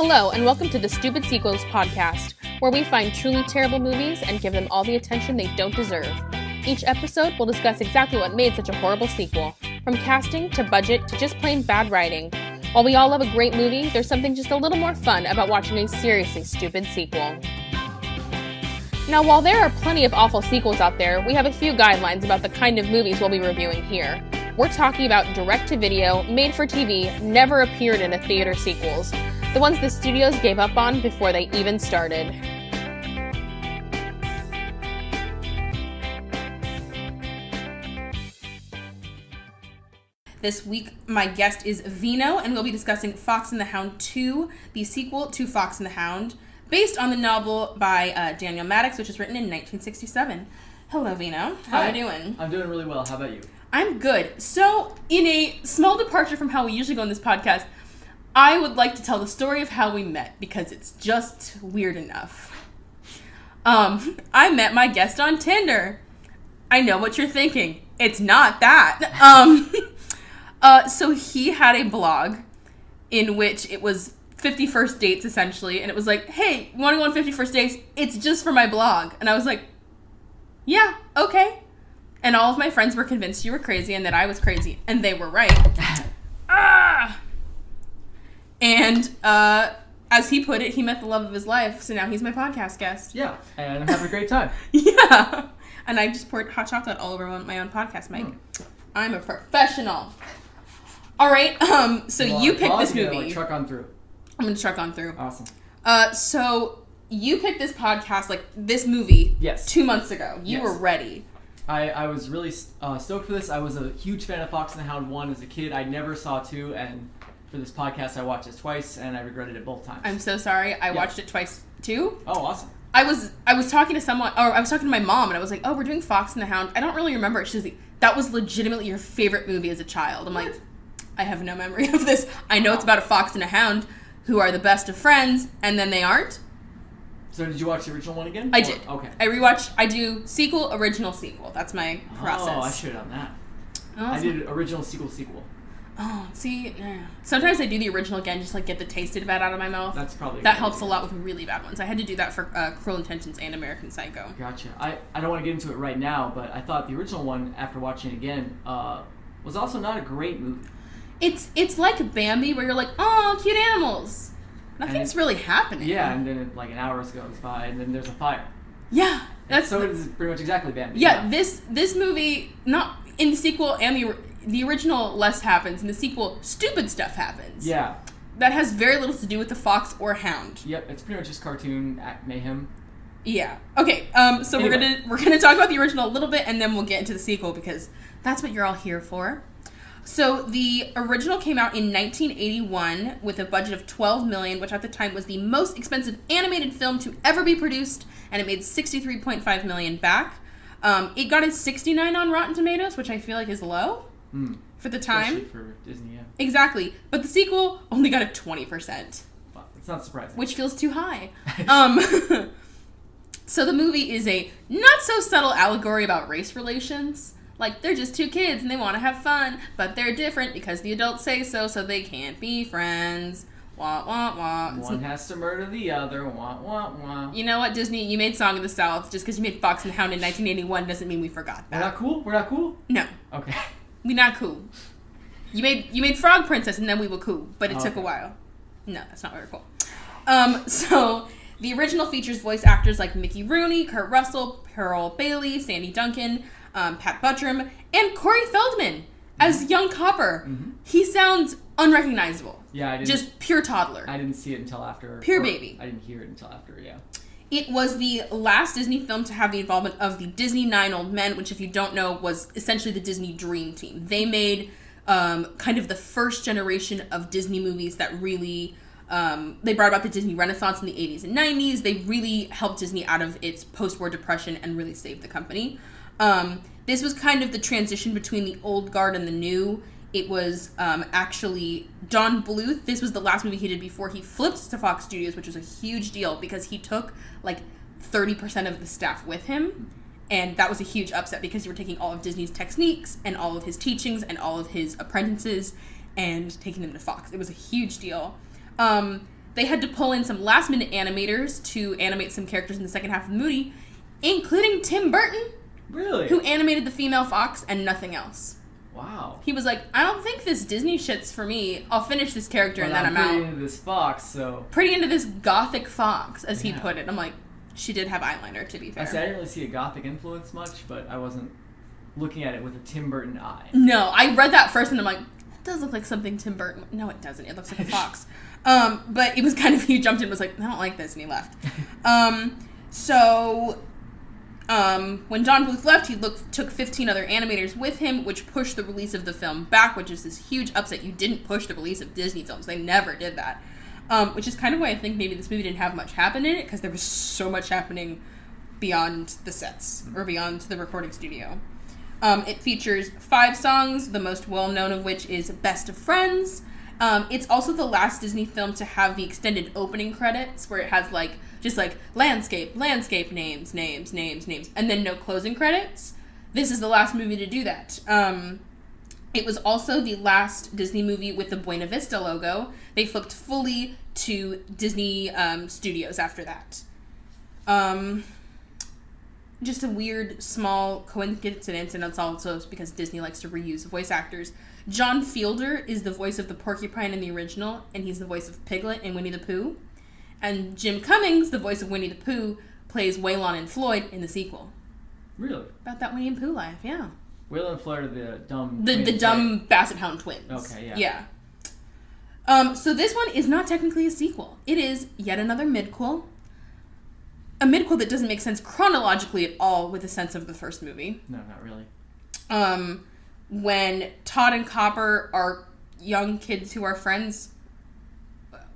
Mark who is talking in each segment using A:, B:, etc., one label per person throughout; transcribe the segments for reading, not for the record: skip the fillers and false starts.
A: Hello, and welcome to the Stupid Sequels podcast, where we find truly terrible movies and give them all the attention they don't deserve. Each episode will discuss exactly what made such a horrible sequel, from casting to budget to just plain bad writing. While we all love a great movie, there's something just a little more fun about watching a seriously stupid sequel. Now, while there are plenty of awful sequels out there, we have a few guidelines about the kind of movies we'll be reviewing here. We're talking about direct-to-video, made-for-TV, never appeared in a theater sequels. The ones the studios gave up on before they even started. This week, my guest is Vino, and we'll be discussing Fox and the Hound 2, the sequel to Fox and the Hound, based on the novel by Daniel Maddox, which was written in 1967. Hello, Vino. How are you doing?
B: I'm doing really well. How about you?
A: I'm good. So, in a small departure from how we usually go in this podcast, I would like to tell the story of how we met, because it's just weird enough. I met my guest on Tinder. I know what you're thinking. It's not that. So he had a blog in which it was 50 first dates, essentially, and it was like, hey, you want to go on 50 first dates? It's just for my blog. And I was like, yeah, okay. And all of my friends were convinced you were crazy and that I was crazy, and they were right. And as he put it, he met the love of his life, so now he's my podcast guest.
B: Yeah, and I'm having a great time.
A: Yeah. And I just poured hot chocolate all over my own podcast mic. I'm a professional. All right, so you picked this movie.
B: Like, truck on through.
A: I'm going to truck on through.
B: Awesome.
A: So you picked this podcast, like this movie,
B: yes,
A: 2 months ago. You were ready.
B: I was really stoked for this. I was a huge fan of Fox and the Hound 1 as a kid. I never saw 2, and for this podcast, I watched it twice, and I regretted it both times.
A: I'm so sorry. I watched it twice, too.
B: Oh, awesome.
A: I was talking to someone, or I was talking to my mom, and I was like, oh, we're doing Fox and the Hound. I don't really remember it. She's like, that was legitimately your favorite movie as a child. I'm like, I have no memory of this. I know it's about a fox and a hound who are the best of friends, and then they aren't.
B: So did you watch the original one again?
A: I did.
B: Okay.
A: I do sequel, original, sequel. That's my process.
B: Oh, I should have done that.
A: Oh,
B: I did original, sequel.
A: Oh, see, sometimes I do the original again, just like get the tasted bad out of my mouth.
B: That's probably
A: that helps a lot with really bad ones. I had to do that for Cruel Intentions and American Psycho.
B: Gotcha. I don't want to get into it right now, but I thought the original one, after watching it again, was also not a great movie.
A: It's like Bambi, where you're like, oh, cute animals. Nothing's really happening.
B: Yeah, and then like an hour goes by, and then there's a fire.
A: Yeah,
B: so it's pretty much exactly Bambi.
A: Yeah, this movie, not in the sequel and the original, less happens. In the sequel, stupid stuff happens.
B: Yeah. That
A: has very little to do with the fox or hound.
B: Yep, it's pretty much just cartoon mayhem.
A: Yeah. Okay. So anyway, we're gonna talk about the original a little bit, and then we'll get into the sequel because that's what you're all here for. So the original came out in 1981 with a budget of $12 million, which at the time was the most expensive animated film to ever be produced, and it made $63.5 million back. It got a 69 on Rotten Tomatoes, which I feel like is low for the time.
B: Especially for Disney, yeah.
A: Exactly. But the sequel only got a 20%.
B: Well, it's not surprising.
A: Which feels too high. So the movie is a not-so-subtle allegory about race relations. Like, they're just two kids and they want to have fun, but they're different because the adults say so they can't be friends. Wah, wah, wah.
B: One has to murder the other. Wah, wah, wah.
A: You know what, Disney? You made Song of the South. Just because you made Fox and the Hound in 1981 doesn't mean we forgot that.
B: We're not cool?
A: No.
B: Okay.
A: We're not cool. You made Frog Princess and then we were cool, but it took a while. No, that's not why we're cool. So the original features voice actors like Mickey Rooney, Kurt Russell, Pearl Bailey, Sandy Duncan, Pat Buttram, and Corey Feldman as young Copper. Mm-hmm. He sounds unrecognizable.
B: Yeah, I didn't.
A: Just pure toddler.
B: I didn't see it until after.
A: Pure baby.
B: I didn't hear it until after, yeah.
A: It was the last Disney film to have the involvement of the Disney 9 Old Men, which, if you don't know, was essentially the Disney Dream Team. They made kind of the first generation of Disney movies that really... they brought about the Disney Renaissance in the 80s and 90s. They really helped Disney out of its post-war depression and really saved the company. This was kind of the transition between the old guard and the new. It was actually Don Bluth. This was the last movie he did before he flipped to Fox Studios, which was a huge deal because he took like 30% of the staff with him. And that was a huge upset because you were taking all of Disney's techniques and all of his teachings and all of his apprentices and taking them to Fox. It was a huge deal. The they had to pull in some last-minute animators to animate some characters in the second half of the movie, including Tim Burton.
B: Really?
A: Who animated the female fox and nothing else.
B: Wow.
A: He was like, I don't think this Disney shit's for me. I'll finish this character and then I'm out.
B: Pretty into this fox, so...
A: Pretty into this gothic fox, as he put it. I'm like, she did have eyeliner, to be fair.
B: I didn't really see a gothic influence much, but I wasn't looking at it with a Tim Burton eye.
A: No, I read that first and I'm like, that does look like something Tim Burton... No, it doesn't. It looks like a fox. But it was kind of... He jumped in and was like, I don't like this, and he left. When John Bluth left, he took 15 other animators with him, which pushed the release of the film back, which is this huge upset. You didn't push the release of Disney films. They never did that. Which is kind of why I think maybe this movie didn't have much happen in it, because there was so much happening beyond the sets, or beyond the recording studio. It features 5 songs, the most well-known of which is Best of Friends. It's also the last Disney film to have the extended opening credits, where it has, just landscape, names, and then no closing credits. This is the last movie to do that. It was also the last Disney movie with the Buena Vista logo. They flipped fully to Disney Studios after that. Just a weird, small coincidence, and it's also because Disney likes to reuse voice actors. John Fielder is the voice of the porcupine in the original, and he's the voice of Piglet in Winnie the Pooh. And Jim Cummings, the voice of Winnie the Pooh, plays Waylon and Floyd in the sequel.
B: Really?
A: About that Winnie and Pooh life, yeah.
B: Waylon and Floyd are the dumb...
A: The dumb Basset Hound twins.
B: Okay, yeah.
A: Yeah. So this one is not technically a sequel. It is yet another midquel. A midquel that doesn't make sense chronologically at all with the sense of the first movie.
B: No, not really.
A: When Todd and Copper are young kids who are friends,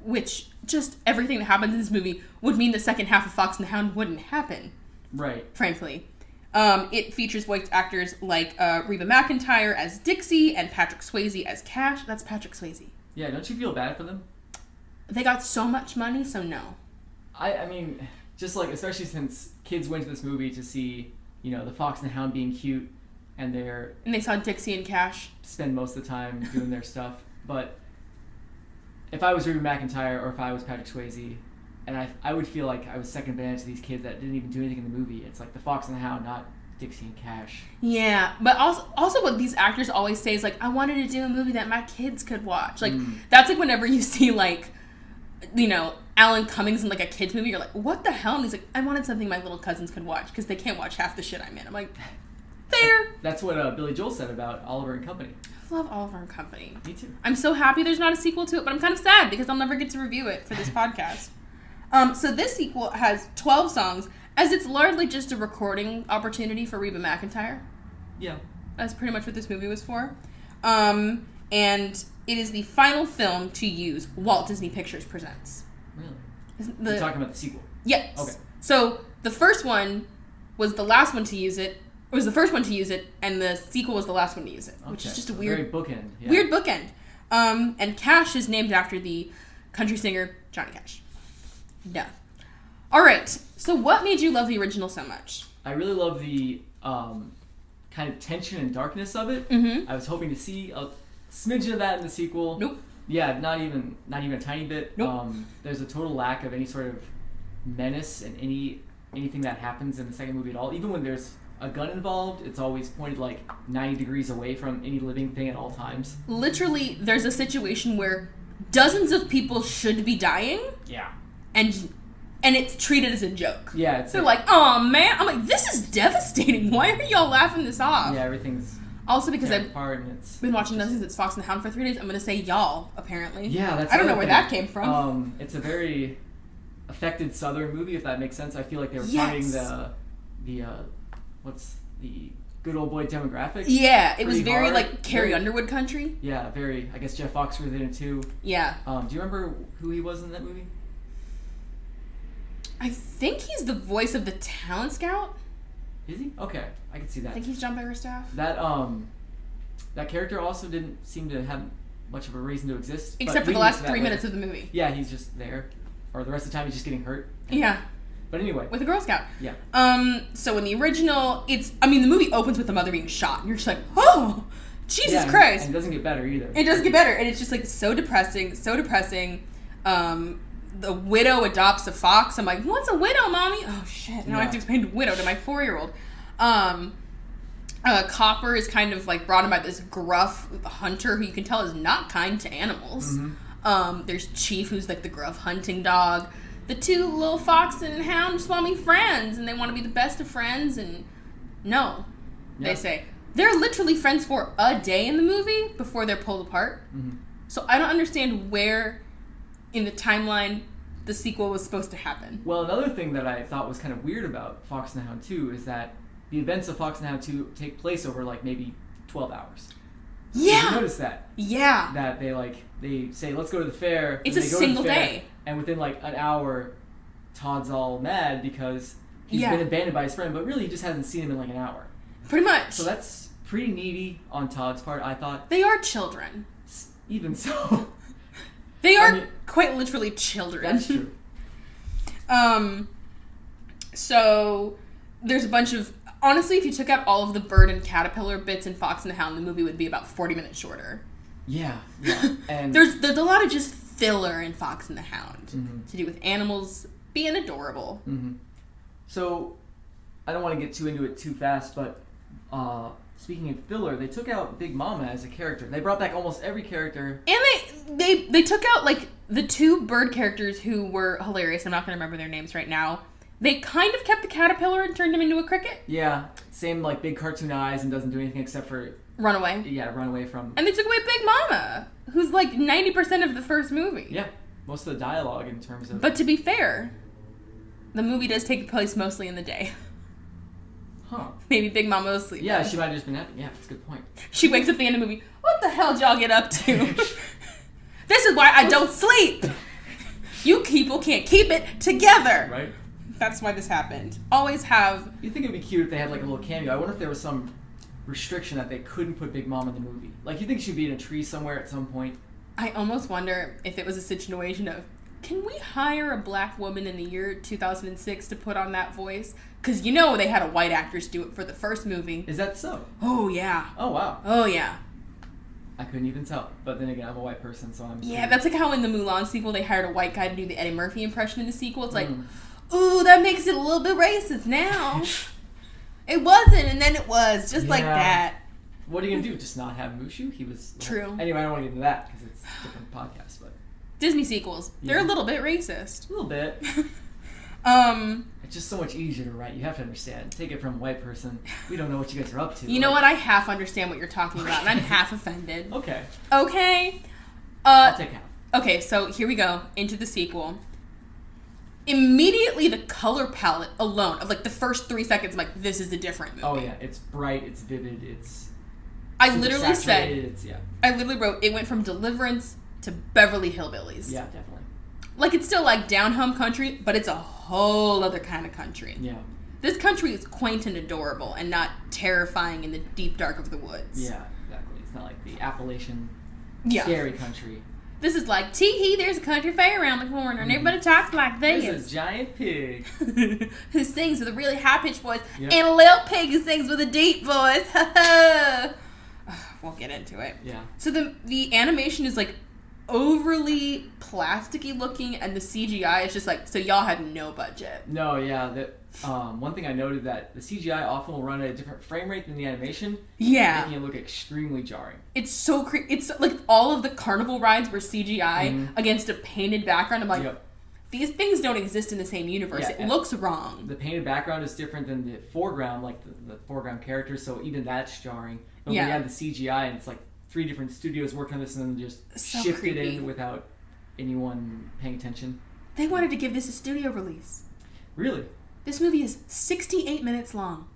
A: which just everything that happens in this movie would mean the second half of Fox and the Hound wouldn't happen.
B: Right.
A: Frankly. It features voice actors like Reba McEntire as Dixie and Patrick Swayze as Cash. That's Patrick Swayze.
B: Yeah, don't you feel bad for them?
A: They got so much money, so no.
B: I mean, just especially since kids went to this movie to see, the Fox and the Hound being cute, and
A: they saw Dixie and Cash
B: spend most of the time doing their stuff. But if I was Reba McEntire or if I was Patrick Swayze, and I would feel like I was second band to these kids that didn't even do anything in the movie. It's like the Fox and the Hound, not Dixie and Cash.
A: Yeah, but also what these actors always say is I wanted to do a movie that my kids could watch. That's whenever you see Alan Cummings in a kids movie, you're like, what the hell? And he's like, I wanted something my little cousins could watch because they can't watch half the shit I'm in. I'm like, fair.
B: That's what Billy Joel said about Oliver and Company.
A: I love Oliver and Company.
B: Me too.
A: I'm so happy there's not a sequel to it, but I'm kind of sad because I'll never get to review it for this podcast. So this sequel has 12 songs, as it's largely just a recording opportunity for Reba McEntire.
B: Yeah.
A: That's pretty much what this movie was for. And it is the final film to use Walt Disney Pictures Presents.
B: Really? You're talking about the sequel?
A: Yes.
B: Okay.
A: So the first one was the last one to use it. It was the first one to use it, and the sequel was the last one to use it, which is just a weird...
B: Very bookend. Yeah.
A: Weird bookend. And Cash is named after the country singer Johnny Cash. Yeah. All right. So what made you love the original so much?
B: I really love the kind of tension and darkness of it.
A: Mm-hmm.
B: I was hoping to see a smidge of that in the sequel.
A: Nope.
B: Yeah, not even a tiny bit.
A: Nope.
B: There's a total lack of any sort of menace in anything that happens in the second movie at all. Even when there's a gun involved, it's always pointed 90 degrees away from any living thing at all times. Literally,
A: there's a situation where dozens of people should be dying.
B: Yeah.
A: And it's treated as a joke.
B: Yeah.
A: They're like, oh man. I'm like, this is devastating. Why are y'all laughing this off?
B: Yeah, everything's...
A: Also because I've
B: been
A: watching nothing since Fox and the Hound for 3 days. I'm going to say y'all, apparently.
B: Yeah, that's...
A: I don't know where that came from.
B: It's a very affected Southern movie, if that makes sense. I feel like they were targeting the what's the good old boy demographic?
A: Yeah, it was very Carrie Underwood country.
B: Yeah, very. I guess Jeff Foxworthy was in it too.
A: Yeah.
B: Do you remember who he was in that movie?
A: I think he's the voice of the Talent Scout.
B: Is he? Okay, I can see that.
A: I think he's John Biggerstaff.
B: That character also didn't seem to have much of a reason to exist.
A: Except for the last 3 minutes of the movie.
B: Yeah, he's just there. Or the rest of the time he's just getting hurt.
A: Yeah.
B: But anyway.
A: With a Girl Scout.
B: Yeah.
A: So in the original, the movie opens with the mother being shot. And you're just like, oh, Jesus Christ.
B: And it doesn't get better either.
A: It doesn't get better. And it's just so depressing, so depressing. the widow adopts a fox. I'm like, what's a widow, mommy? Oh shit! Now I have to explain widow to my 4-year-old. Copper is kind of like brought in by this gruff hunter who you can tell is not kind to animals. Mm-hmm. There's Chief, who's like the gruff hunting dog. The two little fox and hound just want to be friends, and they want to be the best of friends. And no, they say they're literally friends for a day in the movie before they're pulled apart. Mm-hmm. So I don't understand where in the timeline the sequel was supposed to happen.
B: Well, another thing that I thought was kind of weird about Fox and the Hound 2 is that the events of Fox and the Hound 2 take place over like maybe 12 hours.
A: Yeah.
B: Did you notice that?
A: Yeah.
B: That they say, let's go to the fair.
A: It's a single day.
B: And within like an hour, Todd's all mad because he's been abandoned by his friend, but really he just hasn't seen him in like an hour.
A: Pretty much.
B: So that's pretty needy on Todd's part, I thought.
A: They are children.
B: Even so.
A: They are quite literally children.
B: That's true.
A: So there's a bunch of... Honestly, if you took out all of the bird and caterpillar bits in Fox and the Hound, the movie would be about 40 minutes shorter.
B: Yeah. And
A: there's a lot of just filler in Fox and the Hound to do with animals being adorable. Mm-hmm. So, I don't want to get too into it too fast, but speaking of filler, they took out Big Mama as a character. They brought back almost every character. And they took out, like, the two bird characters who were hilarious. I'm not going to remember their names right now. They kind of kept the caterpillar and turned him into a cricket. Yeah,
B: same like big cartoon eyes and doesn't do anything except for...
A: Run away.
B: Yeah, run away from...
A: And they took away Big Mama, who's like 90% of the first movie.
B: Yeah, most of the dialogue in terms of...
A: But to be fair, the movie does take place mostly in the day.
B: Huh.
A: Maybe Big Mama was sleeping.
B: Yeah, she might have just been happy. Yeah, that's a good point.
A: She wakes up at the end of the movie, what the hell did y'all get up to? This is why I don't sleep! You people can't keep it together!
B: Right.
A: That's why this happened. Always have...
B: You think it'd be cute if they had like a little cameo. I wonder if there was some restriction that they couldn't put Big Mom in the movie. Like, you think she'd be in a tree somewhere at some point?
A: I almost wonder if it was a situation of, can we hire a black woman in the year 2006 to put on that voice? Because you know they had a white actress do it for the first movie.
B: Is that so?
A: Oh, yeah.
B: Oh, wow.
A: Oh, yeah.
B: I couldn't even tell. But then again, I'm a white person, so I'm...
A: Yeah, that's like how in the Mulan sequel they hired a white guy to do the Eddie Murphy impression in the sequel. It's like... Ooh, that makes it a little bit racist now. It wasn't, and then it was, just like that.
B: What are you going to do? Just not have Mushu? He was...
A: True.
B: Anyway, I don't want to get into that, because it's a different podcast, but...
A: Disney sequels. They're a little bit racist.
B: A little bit. It's just so much easier to write. You have to understand. Take it from a white person. We don't know what you guys are up to.
A: You know what? I half understand what you're talking about, and I'm half offended.
B: Okay.
A: Okay.
B: I'll take half.
A: Okay, so here we go. Into the sequel. Immediately the color palette alone of like the first 3 seconds, I'm like, this is a different movie.
B: Oh yeah, it's bright, it's vivid, it's...
A: I literally said,
B: it's,
A: I literally wrote, it went from Deliverance to Beverly Hillbillies.
B: Yeah, definitely.
A: Like, it's still like down home country, but it's a whole other kind of country.
B: Yeah.
A: This country is quaint and adorable and not terrifying in the deep dark of the woods.
B: Yeah, exactly. It's not like the Appalachian scary country.
A: This is like, tee-hee, there's a country fair around the corner, and everybody talks like this.
B: There's a giant pig.
A: Who sings with a really high-pitched voice, and a little pig who sings with a deep voice. We'll get into it.
B: Yeah.
A: So the animation is, like, overly plasticky looking, and the CGI is just like, so y'all had no budget.
B: No, yeah. One thing I noted that the CGI often will run at a different frame rate than the animation.
A: Yeah.
B: Making it look extremely jarring.
A: It's so it's like all of the carnival rides were CGI against a painted background. I'm like, these things don't exist in the same universe.
B: Yeah,
A: it looks wrong.
B: The painted background is different than the foreground, like the foreground characters, so even that's jarring. But when you have the CGI and it's like 3 different studios working on this and then just shift it in without anyone paying attention.
A: They wanted to give this a studio release.
B: Really?
A: This movie is 68 minutes long.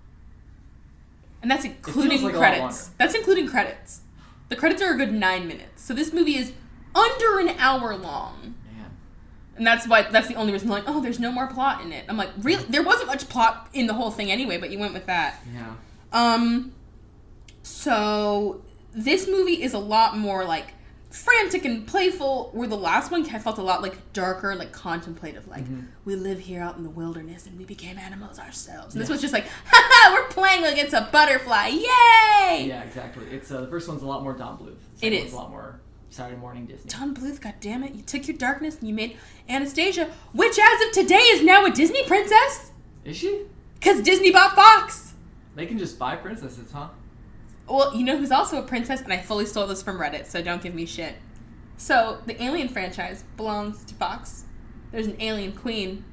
A: And that's including
B: like
A: credits. That's including credits. The credits are a good 9 minutes. So this movie is under an hour long.
B: Man.
A: And that's the only reason I'm like, oh, there's no more plot in it. I'm like, really? There wasn't much plot in the whole thing anyway, but you went with that.
B: Yeah.
A: So this movie is a lot more like frantic and playful, where the last one I felt a lot like darker and like contemplative, like we live here out in the wilderness and we became animals ourselves. And this was just like, haha, we're playing against a butterfly, yay!
B: Yeah, exactly. It's the first one's a lot more Don Bluth.
A: It is
B: a lot more Saturday morning Disney.
A: Don Bluth, goddammit, you took your darkness and you made Anastasia, which as of today is now a Disney princess.
B: Is she?
A: Because Disney bought Fox.
B: They can just buy princesses, huh?
A: Well, you know who's also a princess, and I fully stole this from Reddit, so don't give me shit. So, the Alien franchise belongs to Fox. There's an Alien Queen.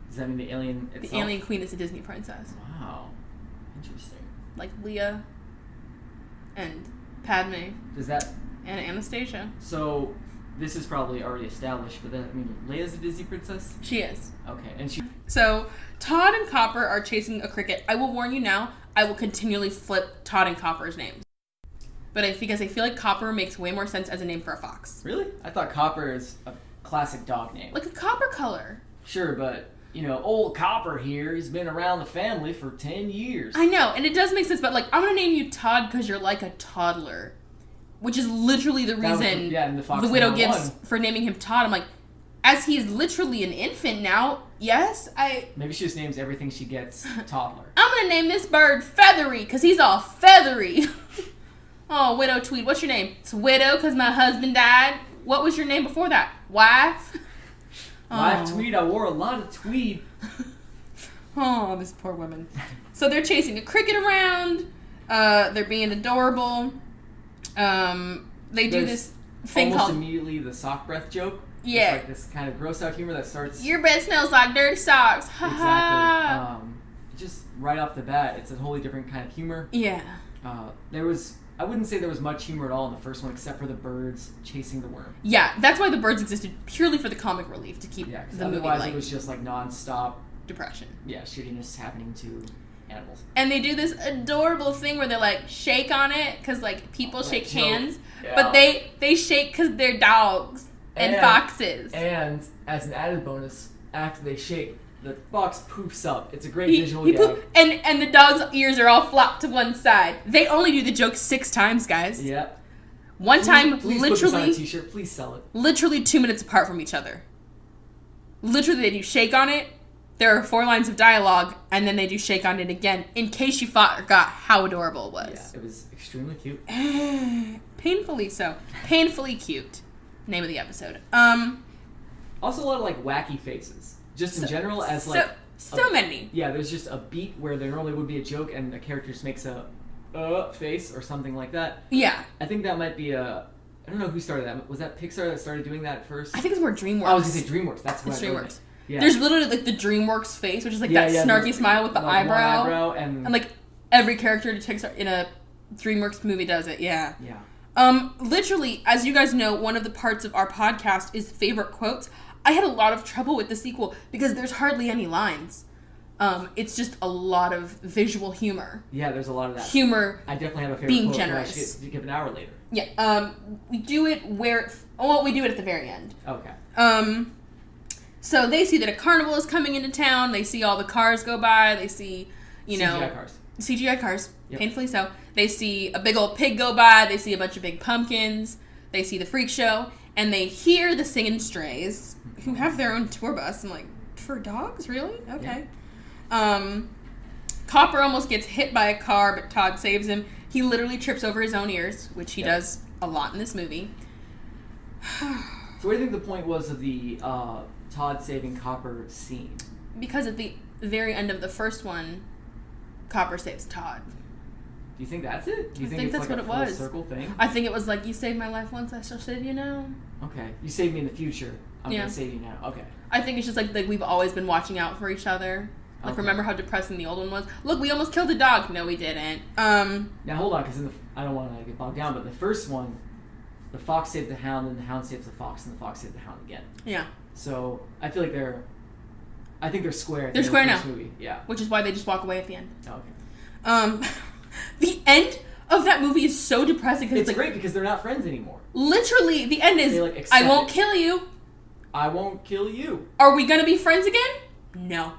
B: Does that mean the alien itself?
A: The Alien Queen is a Disney princess.
B: Wow. Interesting.
A: Like Leia and Padme
B: Does that...
A: and Anastasia.
B: So, this is probably already established, but then, I mean, Leia's a Disney princess?
A: She is.
B: Okay, and she...
A: So, Todd and Copper are chasing a cricket. I will warn you now, I will continually flip Todd and Copper's names. Because I feel like Copper makes way more sense as a name for a fox.
B: Really? I thought Copper is a classic dog name.
A: Like a copper color.
B: Sure, but, old Copper here, he's been around the family for 10 years.
A: I know, and it does make sense, but, I'm going to name you Todd because you're like a toddler. Which is literally the reason
B: the
A: widow gives for naming him Todd. I'm like, as he is literally an infant now, yes,
B: Maybe she just names everything she gets toddler.
A: I'm going to name this bird Feathery because he's all feathery. Oh, Widow Tweed. What's your name? It's Widow because my husband died. What was your name before that? Wife?
B: Wife Tweed. I wore a lot of tweed.
A: Oh, this poor woman. So they're chasing a cricket around. They're being adorable. They do this thing
B: almost
A: called...
B: immediately the sock breath joke.
A: Yeah.
B: It's like this kind of gross out humor that starts...
A: Your bed smells like dirty socks. Ha ha.
B: Exactly. Just right off the bat, it's a wholly different kind of humor.
A: Yeah.
B: I wouldn't say there was much humor at all in the first one, except for the birds chasing the worm.
A: Yeah, that's why the birds existed, purely for the comic relief, to keep the movie
B: otherwise
A: light.
B: It was just like non-stop
A: depression.
B: Yeah, shittiness happening to animals.
A: And they do this adorable thing where they shake on it because people shake hands, but they shake because they're dogs and foxes.
B: And as an added bonus, after they shake, the fox poofs up. It's a great visual gag.
A: And the dog's ears are all flopped to one side. They only do the joke 6 times, guys.
B: Yep.
A: One time,
B: please
A: literally,
B: put this on a t-shirt. Please sell it.
A: Literally 2 minutes apart from each other. Literally, they do shake on it. There are 4 lines of dialogue, and then they do shake on it again, in case you forgot how adorable it was.
B: Yeah, it was extremely cute.
A: Painfully so. Painfully cute. Name of the episode.
B: Also a lot of wacky faces. Just in general, as
A: so many.
B: Yeah, there's just a beat where there normally would be a joke, and a character just makes a face or something like that.
A: Yeah.
B: I think that might be I don't know who started that. Was that Pixar that started doing that first?
A: I think it's more DreamWorks.
B: I was going to say DreamWorks. That's what
A: DreamWorks.
B: Yeah.
A: There's literally the DreamWorks face, which is that snarky smile with the eyebrow. And every character in a DreamWorks movie does it. Yeah.
B: Yeah.
A: Literally, as you guys know, one of the parts of our podcast is favorite quotes. I had a lot of trouble with the sequel because there's hardly any lines. It's just a lot of visual humor.
B: Yeah, there's a lot of that.
A: Humor.
B: I definitely have a favorite
A: being
B: quote
A: generous.
B: Give an hour later.
A: Yeah. We do it we do it at the very end.
B: Okay.
A: So they see that a carnival is coming into town. They see all the cars go by. They see, CGI cars. Yep. Painfully so. They see a big old pig go by. They see a bunch of big pumpkins. They see the freak show. And they hear the singing strays, who have their own tour bus. I'm like, for dogs? Really? Okay. Yeah. Copper almost gets hit by a car, but Todd saves him. He literally trips over his own ears, which he does a lot in this movie.
B: So what do you think the point was of the Todd saving Copper scene?
A: Because at the very end of the first one, Copper saves Todd.
B: Do you think that's it? Do you think
A: that's what it was.
B: Full circle thing?
A: I think it was you saved my life once, I shall save you now.
B: Okay. You saved me in the future. I'm going to save you now. Okay.
A: I think it's just we've always been watching out for each other. Remember how depressing the old one was? Look, we almost killed a dog. No, we didn't.
B: Now, hold on, because I don't want to get bogged down, but the first one, the fox saved the hound, and the hound saves the fox, and the fox saved the hound again.
A: Yeah.
B: So, I feel like they're square.
A: They're square now.
B: Movie. Yeah.
A: Which is why they just walk away at the end.
B: Okay.
A: The end of that movie is so depressing.
B: It's great because they're not friends anymore.
A: Literally, the end is, I won't kill you.
B: I won't kill you.
A: Are we going to be friends again? No.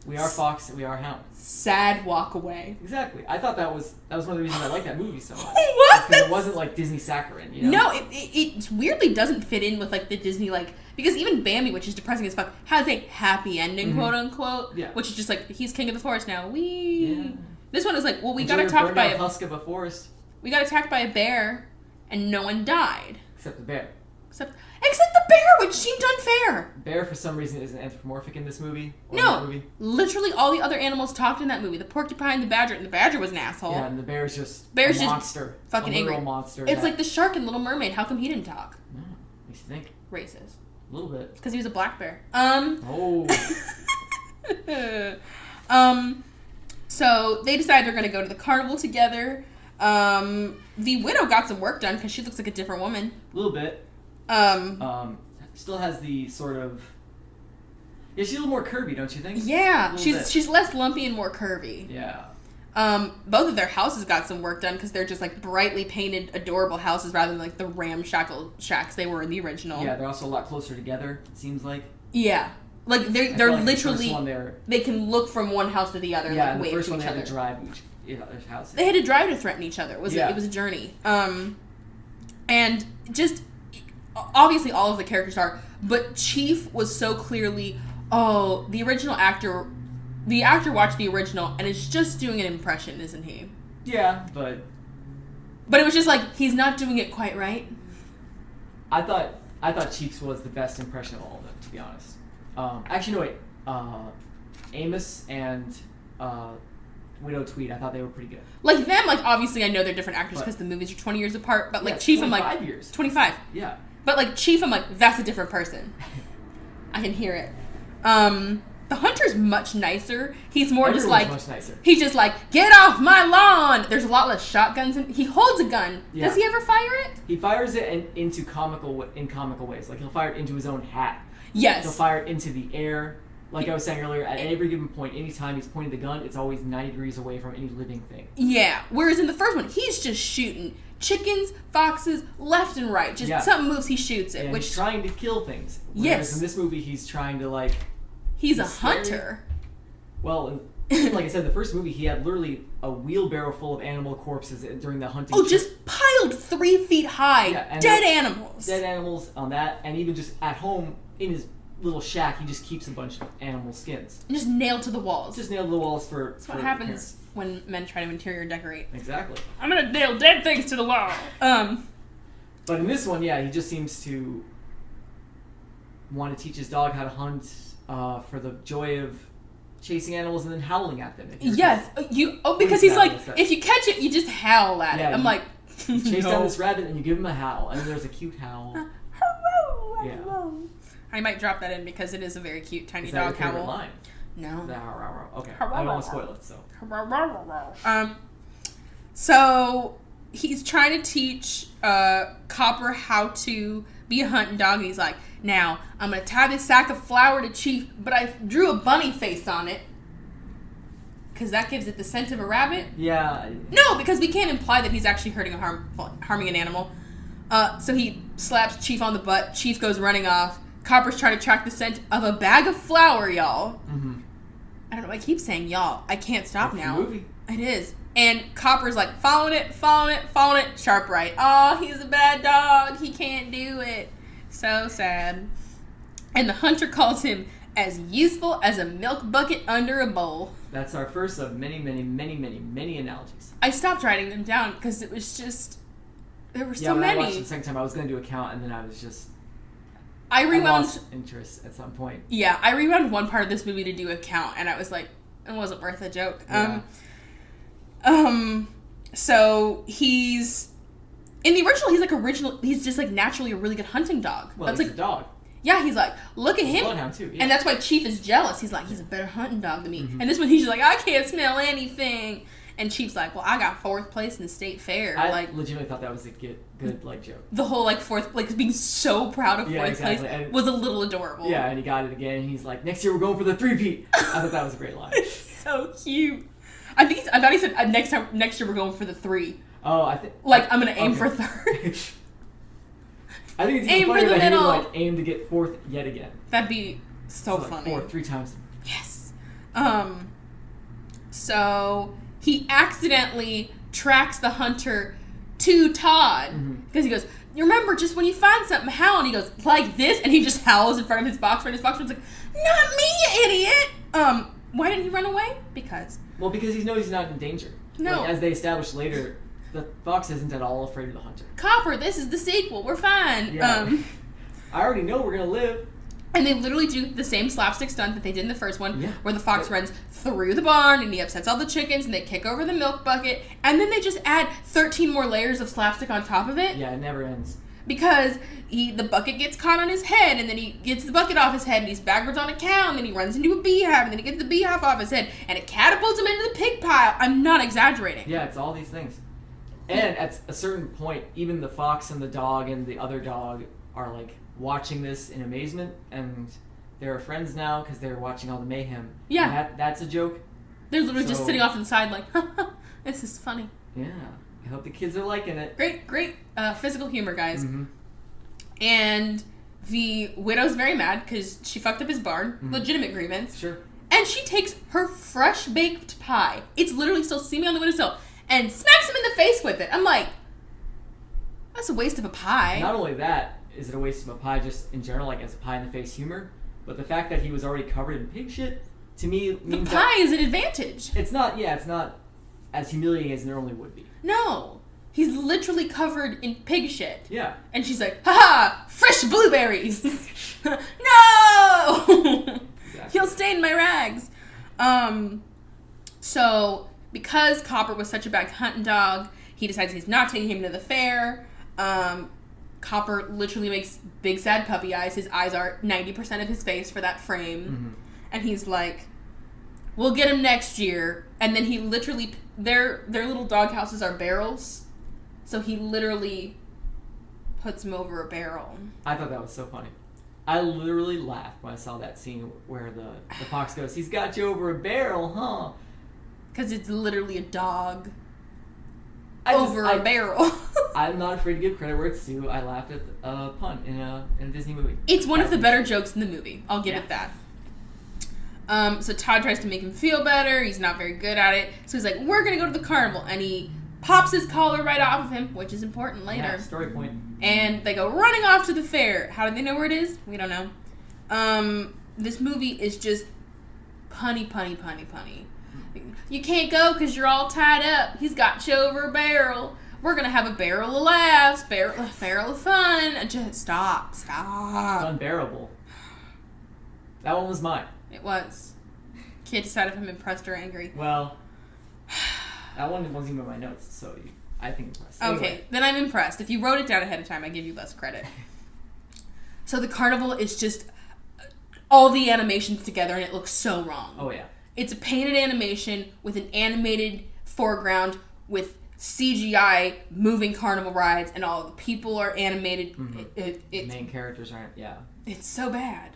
B: We are fox and we are hound.
A: Sad walk away.
B: Exactly. I thought that was one of the reasons I like that movie so much.
A: What?
B: Because it wasn't Disney saccharine,
A: No, it weirdly doesn't fit in with the Disney because even Bambi, which is depressing as fuck, has a happy ending, quote unquote. Yeah. Which is just he's king of the forest now. Wee. Yeah. This one is we got attacked by a
B: husk of a forest.
A: We got attacked by a bear, and no one died.
B: Except the bear.
A: Except the bear, which seemed unfair.
B: Bear, for some reason, isn't anthropomorphic in this movie.
A: No, literally all the other animals talked in that movie. The porcupine, the badger, and the badger was an asshole.
B: Yeah, and the bear's just a monster.
A: Fucking angry.
B: Monster.
A: It's like the shark in Little Mermaid. How come he didn't talk?
B: No, makes you think.
A: Racist.
B: A little bit.
A: Because he was a black bear.
B: Oh.
A: So they decide they're going to go to the carnival together. The widow got some work done because she looks like a different woman.
B: A little bit. Still has the sort of... Yeah, she's a little more curvy, don't you think?
A: Yeah, she's less lumpy and more curvy.
B: Yeah.
A: Both of their houses got some work done because they're just like brightly painted, adorable houses rather than like the ramshackle shacks they were in the original.
B: Yeah, they're also a lot closer together, it seems like.
A: Yeah. Like they're
B: like
A: literally they can look from one house to the other and like wave to each other. Yeah, the first one they had to drive each other's house. They had to drive to threaten each other. It was a journey. And just obviously all of the characters are, but Chief was so clearly the actor watched the original and is just doing an impression, isn't he?
B: Yeah, but
A: it was just like he's not doing it quite right.
B: I thought Chief's was the best impression of all of them, to be honest. Actually, no, wait. Amos and Widow Tweed, I thought they were pretty good.
A: Like them, like obviously I know they're different actors because the movies are 20 years apart, but like Chief, I'm like
B: 25 years.
A: 25.
B: Yeah.
A: But like Chief, I'm like, that's a different person. I can hear it. The Hunter's much nicer. He's more just like
B: much nicer.
A: He's just like, get off my lawn. There's a lot less shotguns and he holds a gun. Yeah. Does he ever fire it?
B: He fires it into comical ways. Like he'll fire it into his own hat.
A: Yes.
B: He'll fire it into the air. Like I was saying earlier, at every given point, anytime he's pointing the gun, it's always 90 degrees away from any living thing.
A: Yeah. Whereas in the first one, he's just shooting chickens, foxes, left and right. Just something moves, he shoots it.
B: And
A: which
B: he's trying to kill things.
A: Yes.
B: In this movie, he's trying to like...
A: He's a hunter.
B: Well, like I said, the first movie, he had literally a wheelbarrow full of animal corpses during the hunting.
A: Oh, just piled 3 feet high.
B: Yeah,
A: dead animals.
B: Dead animals on that. And even just at home, in his little shack, he just keeps a bunch of animal skins.
A: Just nailed to the walls.
B: Just nailed to the walls for...
A: That's what happens when men try to interior decorate.
B: Exactly.
A: I'm gonna nail dead things to the wall.
B: But in this one, yeah, he just seems to want to teach his dog how to hunt for the joy of chasing animals and then howling at them.
A: Yes, because he's like, if you catch it, you just howl at it. I'm like,
B: you chase down this rabbit and you give him a howl, and then there's a cute howl.
A: Hello, hello. I might drop that in because it is a very cute tiny dog howl.
B: Favorite line?
A: No.
B: Okay, I don't want to spoil it, so.
A: So he's trying to teach Copper how to be a hunting dog, and he's like, now, I'm going to tie this sack of flour to Chief, but I drew a bunny face on it. Because that gives it the scent of a rabbit?
B: Yeah.
A: No, because we can't imply that he's actually harming an animal. So he slaps Chief on the butt. Chief goes running off. Copper's trying to track the scent of a bag of flour, y'all.
B: Mm-hmm.
A: I don't know, I keep saying y'all. I can't stop
B: That's
A: now.
B: the movie.
A: It is. And Copper's like, following it. Sharp right. Oh, he's a bad dog. He can't do it. So sad. And the hunter calls him as useful as a milk bucket under a bowl.
B: That's our first of many, many, many, many, many analogies.
A: I stopped writing them down because it was just... There were so many.
B: Yeah, when I watched it the second time, I was going to do a count, and then I was just...
A: I
B: lost interest at some point.
A: Yeah, I rewound one part of this movie to do a count, and I was like, it wasn't worth a joke.
B: Yeah.
A: So he's... In the original, he's just like naturally a really good hunting dog.
B: Well,
A: that's
B: he's
A: like
B: a dog.
A: Yeah, he's like, look at him.
B: Bloodhound too, yeah.
A: And that's why Chief is jealous. He's like, he's a better hunting dog than me.
B: Mm-hmm.
A: And this one, he's just like, I can't smell anything. And Chief's like, well, I got 4th place in the state fair.
B: I
A: like,
B: legitimately thought that was a good like joke.
A: The whole like 4th, like being so proud of 4th place
B: and,
A: was a little adorable.
B: Yeah, and he got it again. And he's like, next year we're going for the 3-peat. I thought that was a great line.
A: So cute. I thought he said next year we're going for the 3.
B: Oh, I think
A: like I'm gonna aim for 3rd.
B: I think it's even funny that he would like aim to get 4th yet again.
A: That'd be so funny.
B: 4th 3 times.
A: Yes. So he accidentally tracks the hunter to Todd because he goes, you remember just when you find something, howl, and he goes like this, and he just howls in front of his box friend. His box friend's like, not me, you idiot. Why didn't he run away? Because
B: he knows he's not in danger.
A: No.
B: Like, as they establish later, the fox isn't at all afraid of the hunter.
A: Copper, this is the sequel. We're fine.
B: Yeah. I already know we're going to live.
A: And they literally do the same slapstick stunt that they did in the first one, where the fox runs through the barn and he upsets all the chickens and they kick over the milk bucket, and then they just add 13 more layers of slapstick on top of it.
B: Yeah, it never ends.
A: Because the bucket gets caught on his head, and then he gets the bucket off his head, and he's backwards on a cow, and then he runs into a beehive, and then he gets the beehive off his head, and it catapults him into the pig pile. I'm not exaggerating.
B: Yeah, it's all these things. And at a certain point, even the fox and the dog and the other dog are like watching this in amazement, and they're friends now because they're watching all the mayhem.
A: Yeah.
B: And that's a joke.
A: They're literally just sitting off to the side like, this is funny.
B: Yeah. I hope the kids are liking it.
A: Great physical humor, guys.
B: Mm-hmm.
A: And the widow's very mad because she fucked up his barn. Mm-hmm. Legitimate grievance.
B: Sure.
A: And she takes her fresh baked pie. It's literally still steaming on the windowsill. And smacks him in the face with it. I'm like, that's a waste of a pie.
B: Not only that, is it a waste of a pie just in general, like as a pie in the face humor, but the fact that he was already covered in pig shit, to me means
A: the pie is an advantage.
B: It's not as humiliating as it normally would be.
A: No. He's literally covered in pig shit.
B: Yeah.
A: And she's like, haha, fresh blueberries. No! Exactly. He'll stain my rags. So, because Copper was such a bad hunting dog, he decides he's not taking him to the fair. Copper literally makes big sad puppy eyes. His eyes are 90% of his face for that frame. Mm-hmm. And he's like, we'll get him next year. And then he literally, their little dog houses are barrels. So he literally puts him over a barrel.
B: I thought that was so funny. I literally laughed when I saw that scene where the fox goes, he's got you over a barrel, huh?
A: Because it's literally a dog over a barrel.
B: I'm not afraid to give credit where it's due. I laughed at a pun in a Disney movie.
A: It's one of the better jokes in the movie. I'll give it that. So Todd tries to make him feel better. He's not very good at it. So he's like, we're going to go to the carnival. And he pops his collar right off of him, which is important later.
B: Yeah, story point.
A: And they go running off to the fair. How do they know where it is? We don't know. This movie is just punny. You can't go because you're all tied up. He's got you over a barrel. We're going to have a barrel of laughs, barrel of fun. Just stop.
B: It's unbearable. That one was mine.
A: It was. Can't decide if I'm impressed or angry.
B: Well, that one wasn't even in my notes, so I think impressed.
A: Okay,
B: anyway.
A: then I'm impressed. If you wrote it down ahead of time, I give you less credit. So the carnival is just all the animations together, and it looks so wrong.
B: Oh, yeah.
A: It's a painted animation with an animated foreground with CGI moving carnival rides, and all the people are animated.
B: Mm-hmm. The main characters aren't, yeah.
A: It's so bad.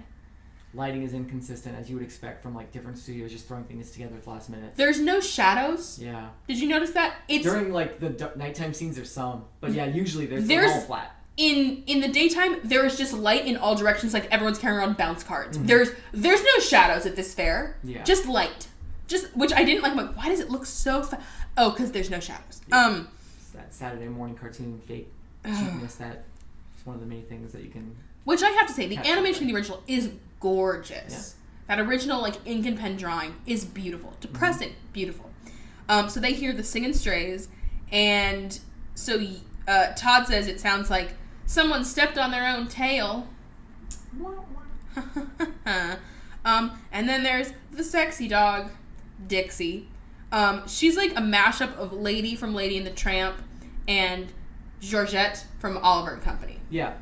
B: Lighting is inconsistent, as you would expect from like different studios just throwing things together at the last minute.
A: There's no shadows.
B: Yeah.
A: Did you notice that?
B: During like the nighttime scenes, there's some, but yeah, usually there's all flat.
A: In the daytime, there is just light in all directions, like everyone's carrying around bounce cards. Mm-hmm. There's no shadows at this fair.
B: Yeah.
A: Just light. Which I didn't like. I'm like, why does it look so Oh, because there's no shadows.
B: Yeah. It's that Saturday morning cartoon fake cheapness that it's one of the many things that you can.
A: Which I have to say, the animation in the original is gorgeous. Yeah. That original like ink and pen drawing is beautiful. Depressing, beautiful. So they hear the singing strays, and so Todd says it sounds like someone stepped on their own tail. And then there's the sexy dog, Dixie. She's like a mashup of Lady from Lady and the Tramp and Georgette from Oliver and Company.
B: Yeah,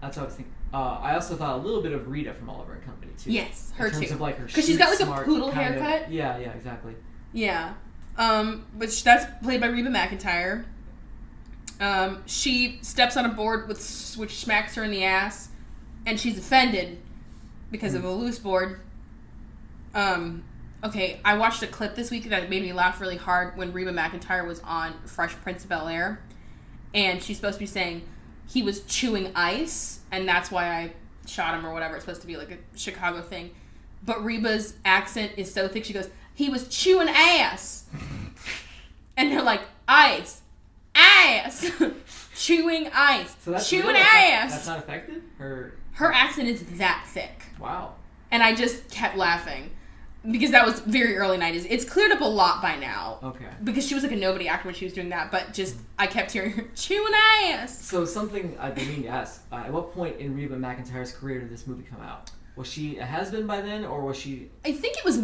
B: that's what I was thinking. I also thought a little bit of Rita from Oliver and Company too.
A: Yes, her too.
B: In terms of like her,
A: because she's got like a poodle haircut.
B: Yeah, exactly.
A: Yeah, but that's played by Reba McEntire. She steps on a board which smacks her in the ass, and she's offended because of a loose board. Okay, I watched a clip this week that made me laugh really hard when Reba McEntire was on Fresh Prince of Bel-Air, and she's supposed to be saying he was chewing ice, and that's why I shot him or whatever. It's supposed to be like a Chicago thing. But Reba's accent is so thick, she goes, he was chewing ass. And they're like, ass. Chewing ice.
B: So that's
A: chewing
B: real?
A: ass.
B: That's not affected?
A: Her accent is that thick.
B: Wow.
A: And I just kept laughing. because that was very early 90s. It's cleared up a lot by now.
B: Okay.
A: Because she was like a nobody actor when she was doing that, but just I kept hearing her chewing ass.
B: So something I've been meaning to ask: at what point in Reba McEntire's career did this movie come out? Was she a has-been by then, or was she?
A: I think it was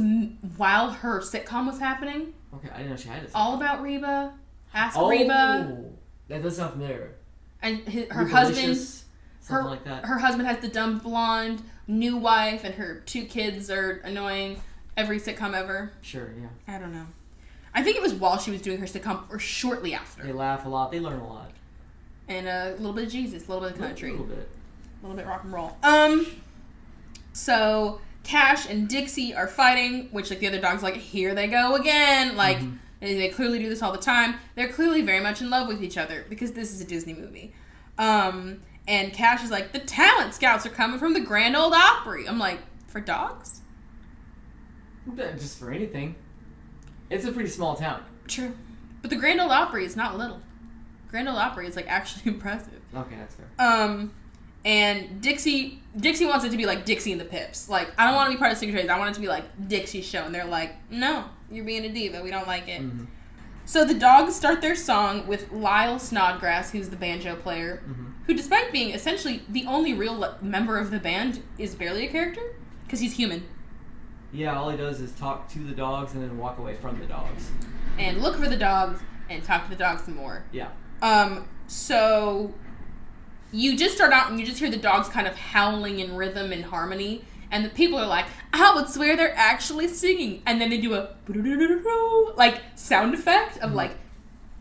A: while her sitcom was happening.
B: Okay, I didn't know she had it.
A: All About Reba. Ask Reba.
B: That does sound familiar.
A: And her husband.
B: Something like that.
A: Her husband has the dumb blonde new wife, and her 2 kids are annoying. Every sitcom ever.
B: Sure, yeah.
A: I don't know. I think it was while she was doing her sitcom or shortly after.
B: They laugh a lot. They learn a lot.
A: And a little bit of Jesus, a little bit of country.
B: A little bit.
A: A little bit rock and roll. So Cash and Dixie are fighting, which like the other dog's like, here they go again. Like they clearly do this all the time. They're clearly very much in love with each other because this is a Disney movie. And Cash is like, the talent scouts are coming from the Grand Ole Opry. I'm like, for dogs?
B: Just for anything. It's a pretty small town.
A: True. But the Grand Ole Opry is not little. Grand Ole Opry is like actually impressive.
B: Okay, that's fair.
A: And Dixie wants it to be like Dixie and the Pips. Like, I don't want to be part of Singers' I want it to be like Dixie's show. And they're like, no, you're being a diva. We don't like it. Mm-hmm. So the dogs start their song with Lyle Snodgrass, who's the banjo player, who despite being essentially the only real member of the band is barely a character because he's human.
B: Yeah, all he does is talk to the dogs and then walk away from the dogs.
A: And look for the dogs and talk to the dogs some more.
B: Yeah.
A: So you just start out and you just hear the dogs kind of howling in rhythm and harmony. And the people are like, I would swear they're actually singing. And then they do a like sound effect of like,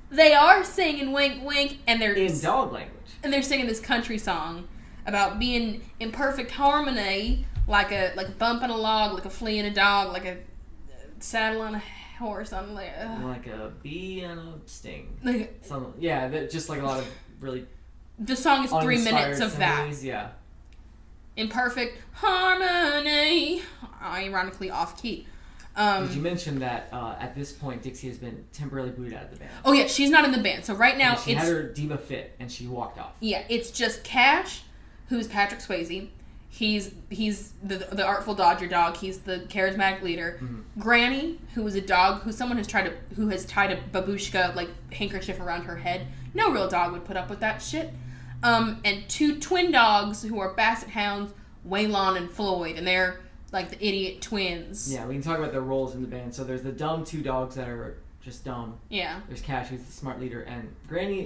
A: they are singing wink wink. And they're
B: in dog language.
A: And they're singing this country song about being in perfect harmony. Like a bump on a log, like a flea and a dog, like a saddle on a horse. I'm like, ugh.
B: Like a bee and a sting.
A: Like,
B: just like a lot of really.
A: The song is 3 minutes of
B: similes,
A: that.
B: Yeah.
A: In perfect harmony, ironically off key.
B: Did you mention that at this point Dixie has been temporarily booted out of the band?
A: Oh yeah, she's not in the band. So right now
B: she had her diva fit and she walked off.
A: Yeah, it's just Cash, who's Patrick Swayze. He's the artful Dodger dog. He's the charismatic leader. Granny, who is a dog, who has tied a babushka like handkerchief around her head. No real dog would put up with that shit. And 2 twin dogs who are Basset Hounds, Waylon and Floyd, and they're like the idiot twins.
B: Yeah, we can talk about their roles in the band. So there's the dumb 2 dogs that are just dumb.
A: Yeah.
B: There's Cash, who's the smart leader, and Granny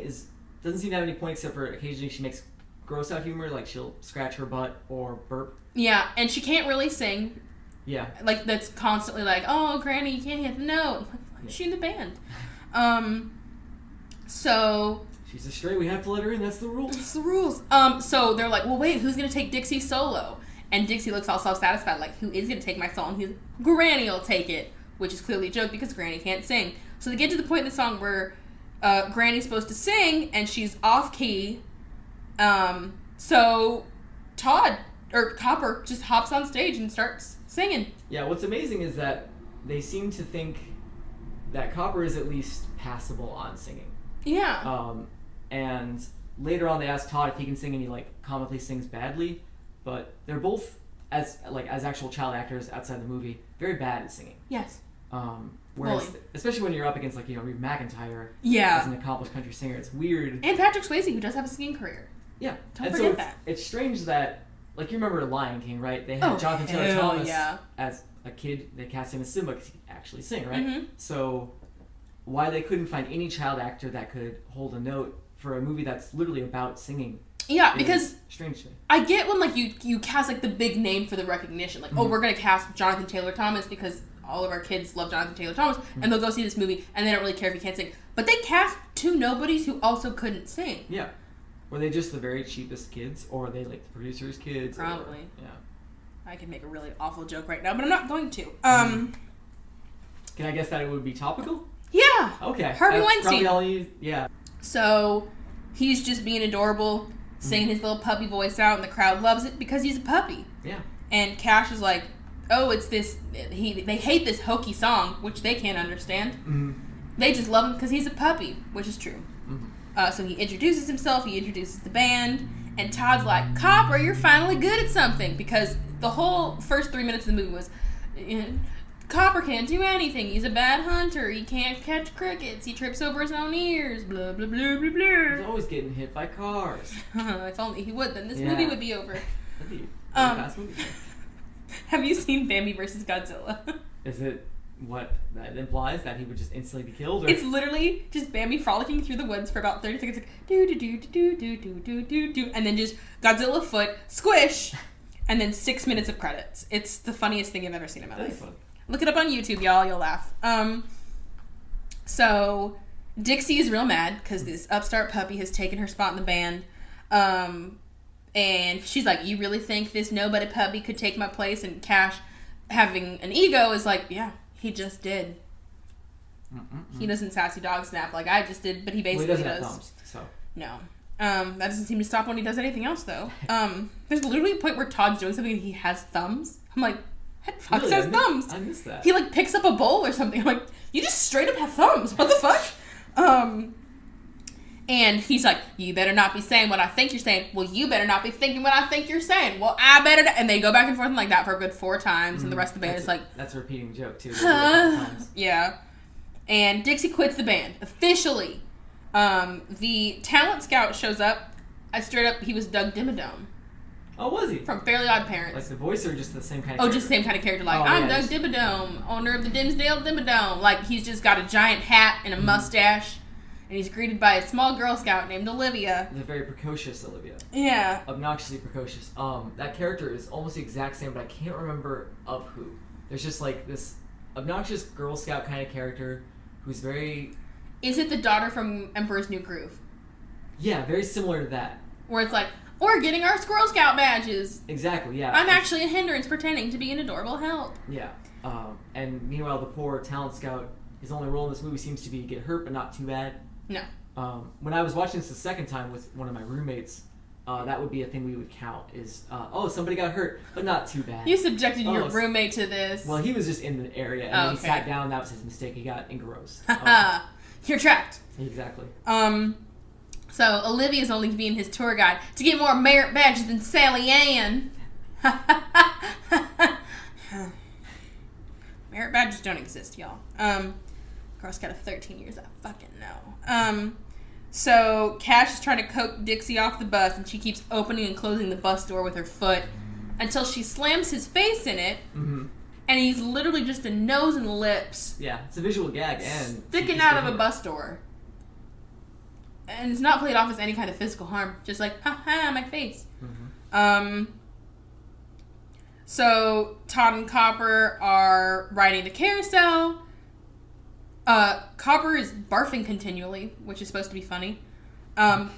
B: doesn't seem to have any points except for occasionally she makes gross out humor, like she'll scratch her butt or burp.
A: Yeah, and she can't really sing.
B: Yeah.
A: Like, that's constantly like, oh, Granny, you can't hit the note. Why is she in the band? So...
B: She's a stray, we have to let her in, that's the rules.
A: That's the rules. So they're like, well, wait, who's going to take Dixie solo? And Dixie looks all self-satisfied, like, who is going to take my song? He's Granny will take it, which is clearly a joke because Granny can't sing. So they get to the point in the song where Granny's supposed to sing, and she's off-key. So Copper just hops on stage and starts singing.
B: Yeah, what's amazing is that they seem to think that Copper is at least passable on singing.
A: Yeah.
B: And later on they ask Todd if he can sing and he like comically sings badly, but they're both as actual child actors outside the movie very bad at singing.
A: Yes.
B: Whereas, especially when you're up against Reba McEntire as an accomplished country singer, it's weird.
A: And Patrick Swayze, who does have a singing career.
B: Yeah.
A: Don't forget that.
B: It's strange that, like, you remember Lion King, right? They had Jonathan Taylor Thomas as a kid. They cast him as Simba because he could actually sing, right? Mm-hmm. So why they couldn't find any child actor that could hold a note for a movie that's literally about singing.
A: Yeah, because
B: strange to me.
A: I get when like you cast like the big name for the recognition, like oh we're gonna cast Jonathan Taylor Thomas because all of our kids love Jonathan Taylor Thomas, and they'll go see this movie and they don't really care if he can't sing. But they cast 2 nobodies who also couldn't sing.
B: Yeah. Were they just the very cheapest kids, or were they like the producer's kids?
A: Probably.
B: Yeah.
A: I could make a really awful joke right now, but I'm not going to.
B: Can I guess that it would be topical?
A: Yeah.
B: Okay.
A: Harvey Weinstein.
B: Yeah.
A: So he's just being adorable, singing his little puppy voice out, and the crowd loves it because he's a puppy.
B: Yeah.
A: And Cash is like, oh, it's this. They hate this hokey song, which they can't understand. Mm-hmm. They just love him because he's a puppy, which is true. Mm-hmm. So he introduces himself, he introduces the band, and Todd's like, Copper, you're finally good at something, because the whole first 3 minutes of the movie was, Copper can't do anything. He's a bad hunter. He can't catch crickets. He trips over his own ears. Blah, blah, blah, blah, blah.
B: He's always getting hit by cars.
A: If only he would, then this movie would be over.
B: That'd be a fast movie.
A: Have you seen Bambi versus Godzilla?
B: Is it what that implies? That he would just instantly be killed? Or?
A: It's literally just Bambi frolicking through the woods for about 30 seconds, like do do do do do do do do do, and then just Godzilla foot squish, and then 6 minutes of credits. It's the funniest thing I've ever seen in my life.
B: Fun.
A: Look it up on YouTube, y'all. You'll laugh. So Dixie is real mad because this upstart puppy has taken her spot in the band. And she's like, you really think this nobody puppy could take my place? And Cash, having an ego, is like, yeah, he just did. He doesn't sassy dog snap like I just did, but he basically
B: does.
A: Have
B: thumbs, so.
A: No. That doesn't seem to stop when he does anything else, though. There's literally a point where Todd's doing something and he has thumbs. I'm like, what the fuck has thumbs?
B: I missed that.
A: He, like, picks up a bowl or something. I'm like, you just straight up have thumbs. What the fuck? And he's like, you better not be saying what I think you're saying. Well, you better not be thinking what I think you're saying. Well, I better not. And they go back and forth like that for a good 4 times. And the rest of the band is like...
B: That's a repeating joke, too.
A: Yeah. And Dixie quits the band. Officially. The talent scout shows up. He was Doug Dimmadome.
B: Oh, was he?
A: From Fairly Odd Parents.
B: Like the voice or just the same kind of
A: character? Just the same kind of character. Like, I'm Doug Dimmadome, owner of the Dimsdale Dimmadome. Like, he's just got a giant hat and a mustache. And he's greeted by a small Girl Scout named Olivia.
B: The very precocious Olivia.
A: Yeah.
B: Obnoxiously precocious. That character is almost the exact same, but I can't remember of who. There's just like this obnoxious Girl Scout kind of character who's very...
A: Is it the daughter from Emperor's New Groove?
B: Yeah, very similar to that.
A: Where it's like, we're getting our Squirrel Scout badges.
B: Exactly, yeah.
A: I'm actually a hindrance pretending to be an adorable help.
B: Yeah. And meanwhile, the poor talent scout, his only role in this movie seems to be get hurt, but not too bad.
A: No.
B: When I was watching this the second time with one of my roommates, that would be a thing we would count is, somebody got hurt, but not too bad.
A: You subjected your roommate to this.
B: Well, he was just in the area, and when he sat down, that was his mistake. He got engrossed.
A: You're trapped.
B: Exactly.
A: So Olivia's only being his tour guide to get more merit badges than Sally Ann. Merit badges don't exist, y'all. Girl Scout of 13 years, I fucking know. So Cash is trying to coax Dixie off the bus, and she keeps opening and closing the bus door with her foot until she slams his face in it, and he's literally just a nose and lips.
B: Yeah, it's a visual gag, and
A: sticking out of a bus door. And it's not played off as any kind of physical harm. Just like, ha, my face. So Todd and Copper are riding the carousel. Copper is barfing continually, which is supposed to be funny. And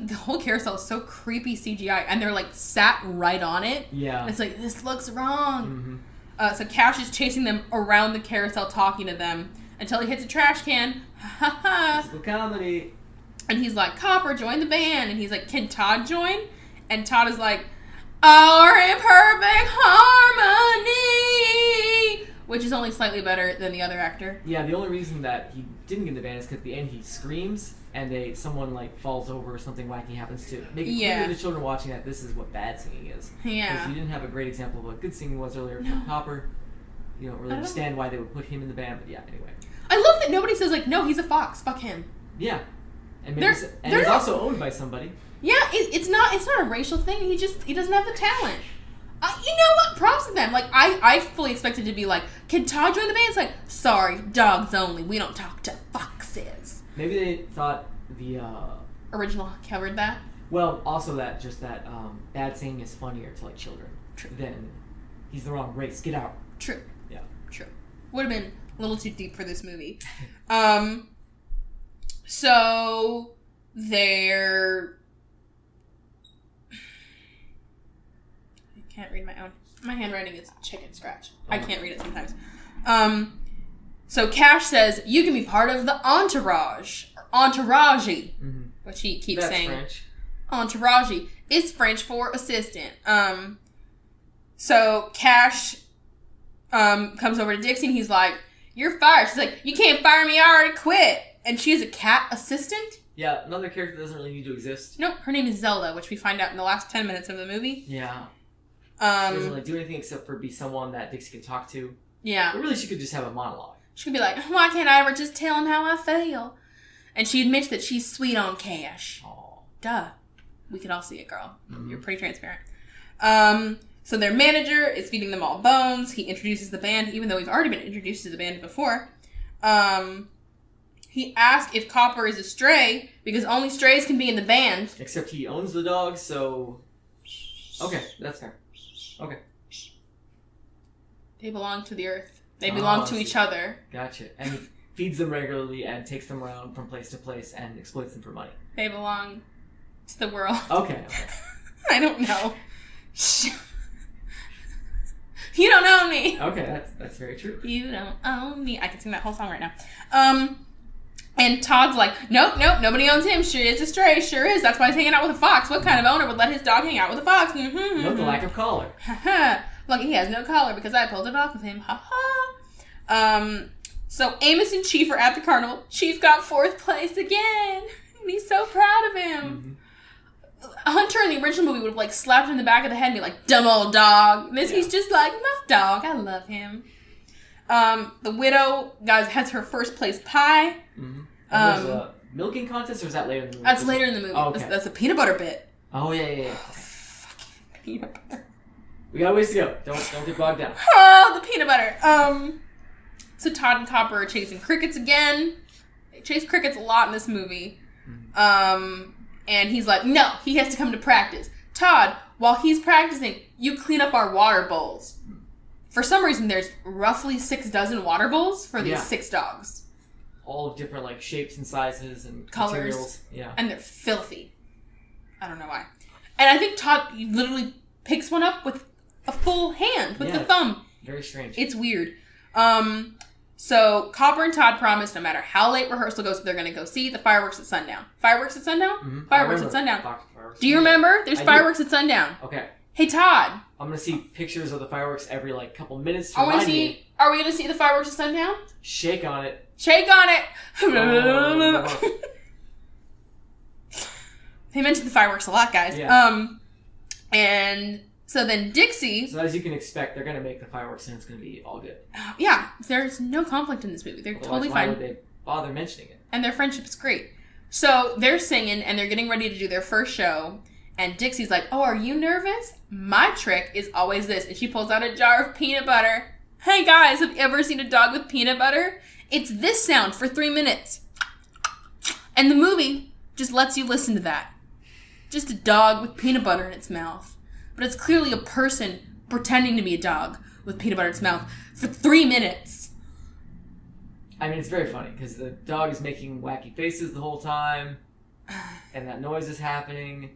A: the whole carousel is so creepy CGI. And they're like sat right on it.
B: Yeah.
A: And it's like, this looks wrong. So Cash is chasing them around the carousel, talking to them until he hits a trash can.
B: Physical comedy.
A: And he's like, Copper, join the band. And he's like, can Todd join? And Todd is like, our imperfect harmony, which is only slightly better than the other actor.
B: Yeah, the only reason that he didn't get in the band is because at the end he screams and someone like falls over or something wacky happens to make it clear to the children watching that this is what bad singing is.
A: Yeah.
B: Because you didn't have a great example of what good singing was earlier from Copper. You don't really understand why they would put him in the band, but yeah, anyway.
A: I love that nobody says like, no, he's a fox, fuck him.
B: Yeah. And he's also owned by somebody.
A: Yeah, it's not a racial thing. He doesn't have the talent. You know what? Props to them. Like I fully expected to be like, can Todd join the band? It's like, sorry, dogs only. We don't talk to foxes.
B: Maybe they thought the
A: original covered that.
B: Well, also that bad singing is funnier to like children.
A: True.
B: Than he's the wrong race. Get out.
A: True.
B: Yeah.
A: True. Would have been a little too deep for this movie. So they're... I can't read my own. My handwriting is chicken scratch. I can't read it sometimes. So Cash says, you can be part of the entourage. Or entourage. Which he keeps saying.
B: That's French.
A: Entourage. It's French for assistant. So Cash comes over to Dixie and he's like, you're fired. She's like, you can't fire me, I already quit. And she's a cat assistant?
B: Yeah, another character that doesn't really need to exist.
A: Nope, her name is Zelda, which we find out in the last 10 minutes of the movie.
B: Yeah. She doesn't really do anything except for be someone that Dixie can talk to.
A: Yeah.
B: But really, she could just have a monologue.
A: She could be like, why can't I ever just tell him how I feel? And she admits that she's sweet on cash.
B: Aww.
A: Duh. We could all see it, girl.
B: Mm-hmm.
A: You're pretty transparent. So their manager is feeding them all bones. He introduces the band, even though he's already been introduced to the band before. He asks if Copper is a stray, because only strays can be in the band.
B: Except he owns the dog, so... Okay, that's fair. Okay.
A: They belong to the earth. They belong to each other.
B: Gotcha. And he feeds them regularly and takes them around from place to place and exploits them for money.
A: They belong to the world.
B: Okay.
A: I don't know. You don't own me.
B: Okay, that's very true.
A: You don't own me. I can sing that whole song right now. And Todd's like, nope, nobody owns him. Sure is a stray, sure is. That's why he's hanging out with a fox. What kind of owner would let his dog hang out with a fox?
B: Note the lack of collar.
A: Lucky he has no collar because I pulled it off with him. Ha ha. So Amos and Chief are at the carnival. Chief got 4th place again. And he's so proud of him. Hunter in the original movie would have like slapped him in the back of the head and be like, dumb old dog. And this he's just like, my dog. I love him. The widow, guys, has her 1st place pie.
B: There's a milking contest, or is that later in the movie?
A: That's later in the movie.
B: Oh, okay.
A: That's a peanut butter bit.
B: Oh, yeah.
A: Fucking peanut butter.
B: We got a ways to go. Don't get bogged down.
A: Oh, the peanut butter. So Todd and Copper are chasing crickets again. They chase crickets a lot in this movie. And he's like, no, he has to come to practice. Todd, while he's practicing, you clean up our water bowls. For some reason, there's roughly 6 dozen water bowls for these 6 dogs.
B: All of different like shapes and sizes and
A: colors.
B: Materials. Yeah.
A: And they're filthy. I don't know why. And I think Todd literally picks one up with a full hand, with the thumb.
B: Very strange.
A: It's weird. So Copper and Todd promise no matter how late rehearsal goes, they're going to go see the fireworks at sundown. Fireworks at sundown?
B: Mm-hmm.
A: Fireworks at sundown. Do you remember? There's fireworks at sundown.
B: Okay.
A: Hey, Todd.
B: I'm going to see pictures of the fireworks every like couple minutes to
A: Are we
B: remind me.
A: Are we going to see the fireworks at sundown?
B: Shake on it.
A: Shake on it.
B: Oh.
A: They mentioned the fireworks a lot, guys.
B: Yeah.
A: And so then Dixie...
B: So as you can expect, they're going to make the fireworks and it's going to be all good.
A: Yeah, there's no conflict in this movie. They're totally fine.
B: Why would they bother mentioning it?
A: And their friendship is great. So they're singing and they're getting ready to do their first show. And Dixie's like, oh, are you nervous? My trick is always this. And she pulls out a jar of peanut butter. Hey, guys, have you ever seen a dog with peanut butter? It's this sound for 3 minutes. And the movie just lets you listen to that. Just a dog with peanut butter in its mouth. But it's clearly a person pretending to be a dog with peanut butter in its mouth for 3 minutes.
B: I mean, it's very funny because the dog is making wacky faces the whole time. And that noise is happening.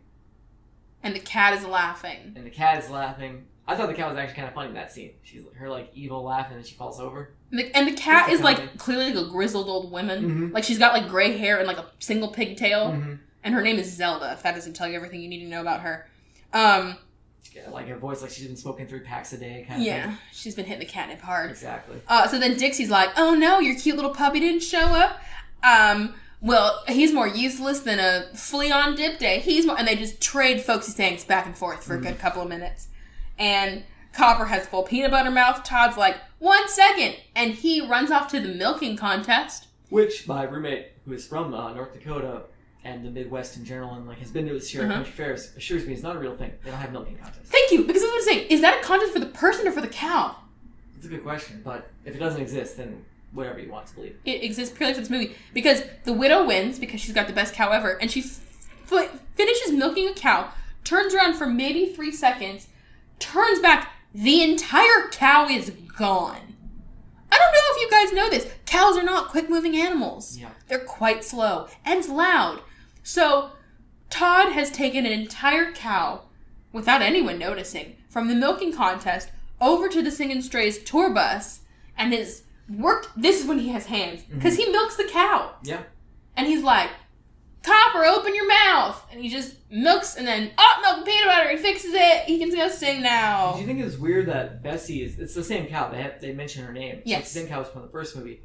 A: And the cat is laughing.
B: And the cat is laughing. I thought the cat was actually kind of funny in that scene. Her like evil laugh and then she falls over.
A: And the cat is like clearly like a grizzled old woman.
B: Mm-hmm.
A: Like she's got like gray hair and like a single pigtail.
B: Mm-hmm.
A: And her name is Zelda, if that doesn't tell you everything you need to know about her.
B: Yeah, like her voice, like she's been smoking 3 packs a day kind of thing.
A: Yeah, she's been hitting the catnip hard.
B: Exactly.
A: So then Dixie's like, oh no, your cute little puppy didn't show up. Well, he's more useless than a flea on dip day. And they just trade folksy sayings back and forth for a good couple of minutes. And Copper has full peanut butter mouth. Todd's like, 1 second. And he runs off to the milking contest.
B: Which my roommate, who is from North Dakota and the Midwest in general, and like has been to the Sierra Country Fairs, assures me it's not a real thing. They don't have milking contests.
A: Thank you, because I was going to say, is that a contest for the person or for the cow?
B: It's a good question, but if it doesn't exist, then whatever you want to believe.
A: It exists purely for this movie. Because the widow wins, because she's got the best cow ever, and she finishes milking a cow, turns around for maybe 3 seconds, turns back, the entire cow is gone. I don't know if you guys know this. Cows are not quick-moving animals.
B: Yeah.
A: They're quite slow and loud. So, Todd has taken an entire cow, without anyone noticing, from the milking contest over to the Singin' Strays tour bus, and has worked... This is when he has hands, because he milks the cow.
B: Yeah.
A: And he's like, Copper, open your mouth! And he just milks, and then, milk peanut butter, he fixes it, he can go sing now.
B: Do you think it's weird that Bessie is... It's the same cow, they mention her name.
A: Yes.
B: So it's the same cow as from the first movie.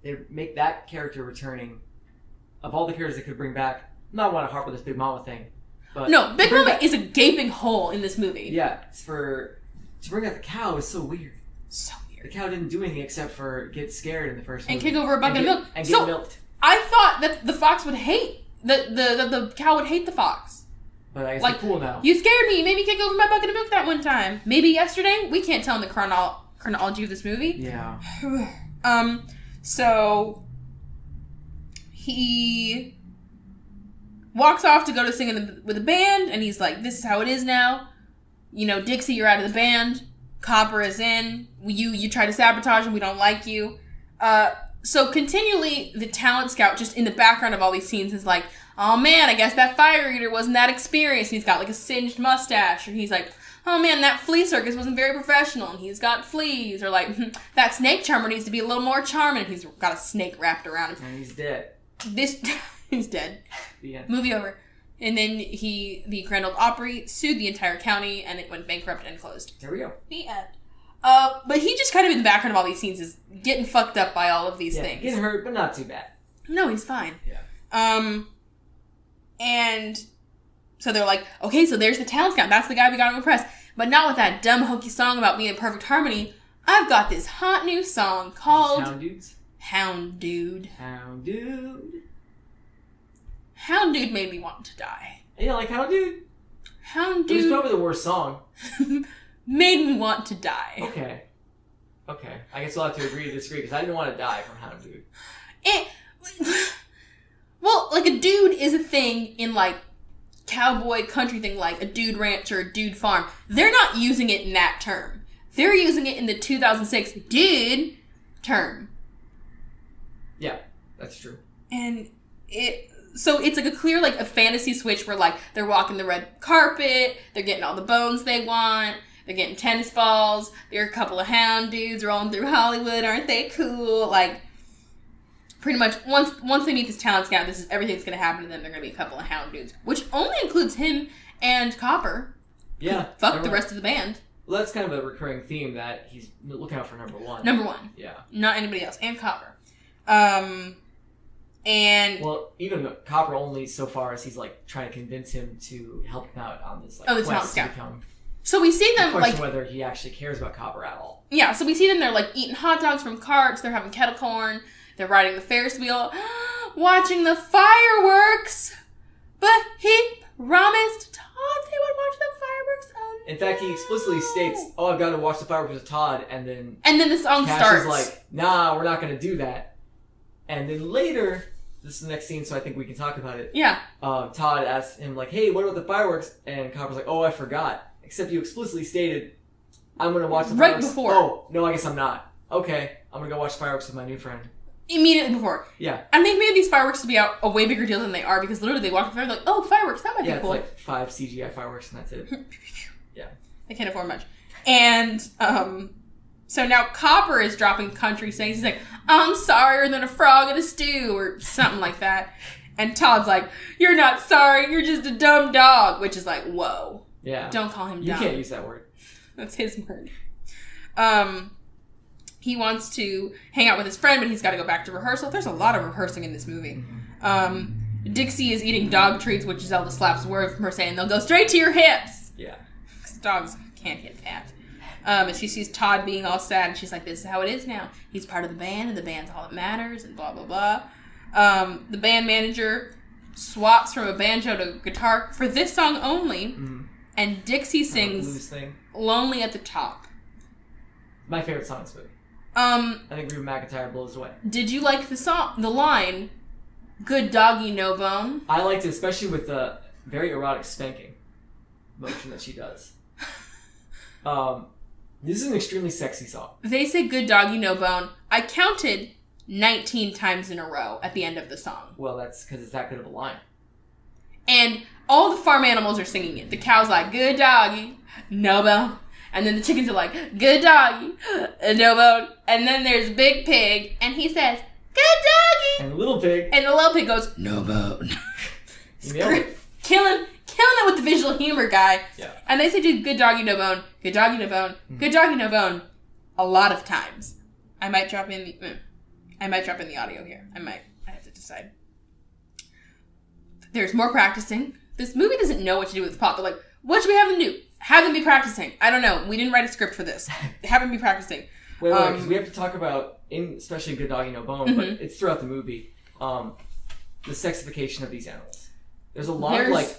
B: They make that character returning... Of all the characters they could bring back, not want to harp on this Big Mama thing, but...
A: No, Big Mama is a gaping hole in this movie.
B: Yeah, to bring back the cow is so weird.
A: So weird.
B: The cow didn't do anything except for get scared in the first movie.
A: And kick over a bucket of milk.
B: And get milked.
A: I thought that the fox would hate, the cow would hate the fox.
B: But I guess they're cool now.
A: You scared me. You made me kick over my bucket of milk that one time. Maybe yesterday. We can't tell in the chronology of this movie.
B: Yeah.
A: So he walks off to go to sing with the band, and he's like, this is how it is now. You know, Dixie, you're out of the band. Copper is in. You try to sabotage him. We don't like you. So continually, the talent scout just in the background of all these scenes is like, oh man, I guess that fire eater wasn't that experienced. He's got like a singed mustache. Or he's like, oh man, that flea circus wasn't very professional. And he's got fleas. Or like, that snake charmer needs to be a little more charming. And he's got a snake wrapped around him.
B: And he's dead.
A: He's dead.
B: The end.
A: Movie over. And then the Grand Ole Opry sued the entire county, and it went bankrupt and closed.
B: There we go.
A: The end. But he just kind of in the background of all these scenes is getting fucked up by all of these things.
B: Getting hurt, but not too bad.
A: No, he's fine.
B: Yeah.
A: And so they're like, okay, so there's the talent scout. That's the guy we got to impress. But not with that dumb, hokey song about being in perfect harmony. I've got this hot new song called...
B: Hound Dudes?
A: Hound Dude.
B: Hound Dude.
A: Hound Dude made me want to die.
B: You don't like Hound Dude?
A: Hound Dude...
B: It was probably the worst song.
A: made me want to die.
B: Okay. I guess we'll have to agree to disagree, because I didn't want to die from Hound Dude.
A: Well, like, a dude is a thing in, like, cowboy country thing, like a dude ranch or a dude farm. They're not using it in that term. They're using it in the 2006 dude term.
B: Yeah, that's true.
A: And so it's like a clear, like, a fantasy switch where, like, they're walking the red carpet, they're getting all the bones they want, they're getting tennis balls, they're a couple of hound dudes rolling through Hollywood, aren't they cool? Like, pretty much, once they meet this talent scout, this is everything's going to happen to them. They're going to be a couple of hound dudes, which only includes him and Copper.
B: Yeah.
A: Fuck the rest of the band.
B: Well, that's kind of a recurring theme that he's looking out for number one.
A: Number one.
B: Yeah.
A: Not anybody else. And Copper. And...
B: Well, even Copper only so far as he's, like, trying to convince him to help him out on this, like,
A: the
B: quest
A: talent
B: to
A: scout.
B: become...
A: So we see them,
B: question
A: like...
B: whether he actually cares about Copper at all.
A: Yeah, so we see them, they're, like, eating hot dogs from carts, they're having kettle corn, they're riding the Ferris wheel, watching the fireworks! But he promised Todd they would watch the fireworks. Oh, no.
B: In fact, he explicitly states, "Oh, I've got to watch the fireworks with Todd," and then
A: the song
B: Cash
A: starts.
B: is like, "Nah, we're not going to do that." And then later, this is the next scene, so I think we can talk about it.
A: Yeah.
B: Todd asks him, like, "Hey, what about the fireworks?" And Copper's like, "Oh, I forgot. Except you explicitly stated, I'm going to watch the fireworks."
A: Right before.
B: Oh, no, I guess I'm not. Okay, I'm going to go watch fireworks with my new friend.
A: Immediately before.
B: Yeah.
A: And they've made these fireworks to be a way bigger deal than they are, because literally they walk up there and they're like, oh, fireworks, that might be cool.
B: Yeah, it's like 5 CGI fireworks and that's it. Yeah.
A: They can't afford much. And, so now Copper is dropping country sayings. He's like, I'm sorrier than a frog in a stew, or something like that. And Todd's like, you're not sorry, you're just a dumb dog. Which is like, whoa.
B: Yeah.
A: Don't call him dumb.
B: You can't use that word.
A: That's his word. He wants to hang out with his friend, but he's got to go back to rehearsal. There's a lot of rehearsing in this movie. Dixie is eating dog treats, which Zelda slaps word from her saying, they'll go straight to your hips.
B: Yeah.
A: Because dogs can't hit that. And she sees Todd being all sad, and she's like, this is how it is now. He's part of the band, and the band's all that matters, and blah, blah, blah. The band manager swaps from a banjo to guitar for this song only, and Dixie sings Lonely at the Top.
B: My favorite song in this movie. I think Reba McEntire blows away. Did you like the line, good doggy, no bone? I liked it, especially with the very erotic spanking motion that she does. This is an extremely sexy song. They say good doggy, no bone. I counted 19 times in a row at the end of the song. Well, that's because it's that good of a line. And all the farm animals are singing it. The cow's like, good doggy, no bone. And then the chickens are like, good doggy, no bone. And then there's Big Pig, and he says, good doggy. And the little pig goes, no bone. Killing it with the visual humor guy. Yeah. And they say, dude, good doggy, no bone, good doggy, no bone, good doggy, no bone, a lot of times. I might drop in the audio here. I have to decide. There's more practicing. This movie doesn't know what to do with the plot. They're like, what should we have them do? Have them be practicing. I don't know. We didn't write a script for this. Have them be practicing. Wait, because we have to talk about, especially Good Doggy No Bone, but it's throughout the movie, the sexification of these animals. There's a lot of, like...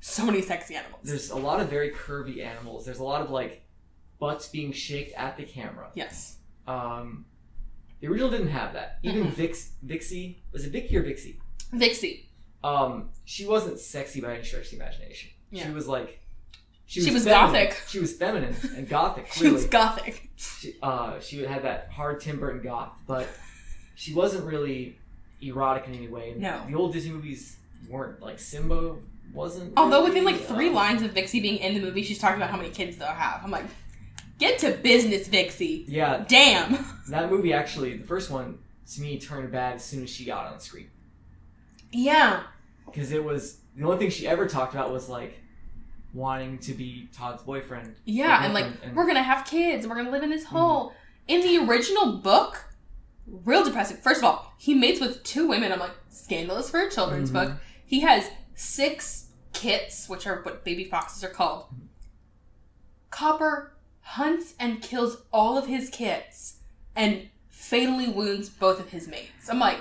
A: so many sexy animals.
B: There's a lot of very curvy animals. There's a lot of, like, butts being shaked at the camera.
A: Yes.
B: The original didn't have that. Even Vixie... Was it Vicky or Vixie?
A: Vixie.
B: She wasn't sexy by any stretch of the imagination. Yeah. She was, like...
A: She was gothic.
B: She was feminine and gothic, clearly.
A: She was gothic.
B: She had that hard Tim Burton goth, but she wasn't really erotic in any way.
A: No.
B: The old Disney movies weren't. Like, Simba wasn't...
A: Although within, like, 3 lines of Vixie being in the movie, she's talking about how many kids they'll have. I'm like, get to business, Vixie.
B: Yeah.
A: Damn.
B: That movie, actually, the first one, to me, turned bad as soon as she got on screen.
A: Yeah.
B: Because it was... The only thing she ever talked about was, like, wanting to be Todd's boyfriend.
A: Yeah, and like, we're gonna have kids, and we're gonna live in this hole. In the original book, real depressing. First of all, he mates with 2 women. I'm like, scandalous for a children's book. He has 6 kits, which are what baby foxes are called. Copper hunts and kills all of his kits, and fatally wounds both of his mates. I'm like...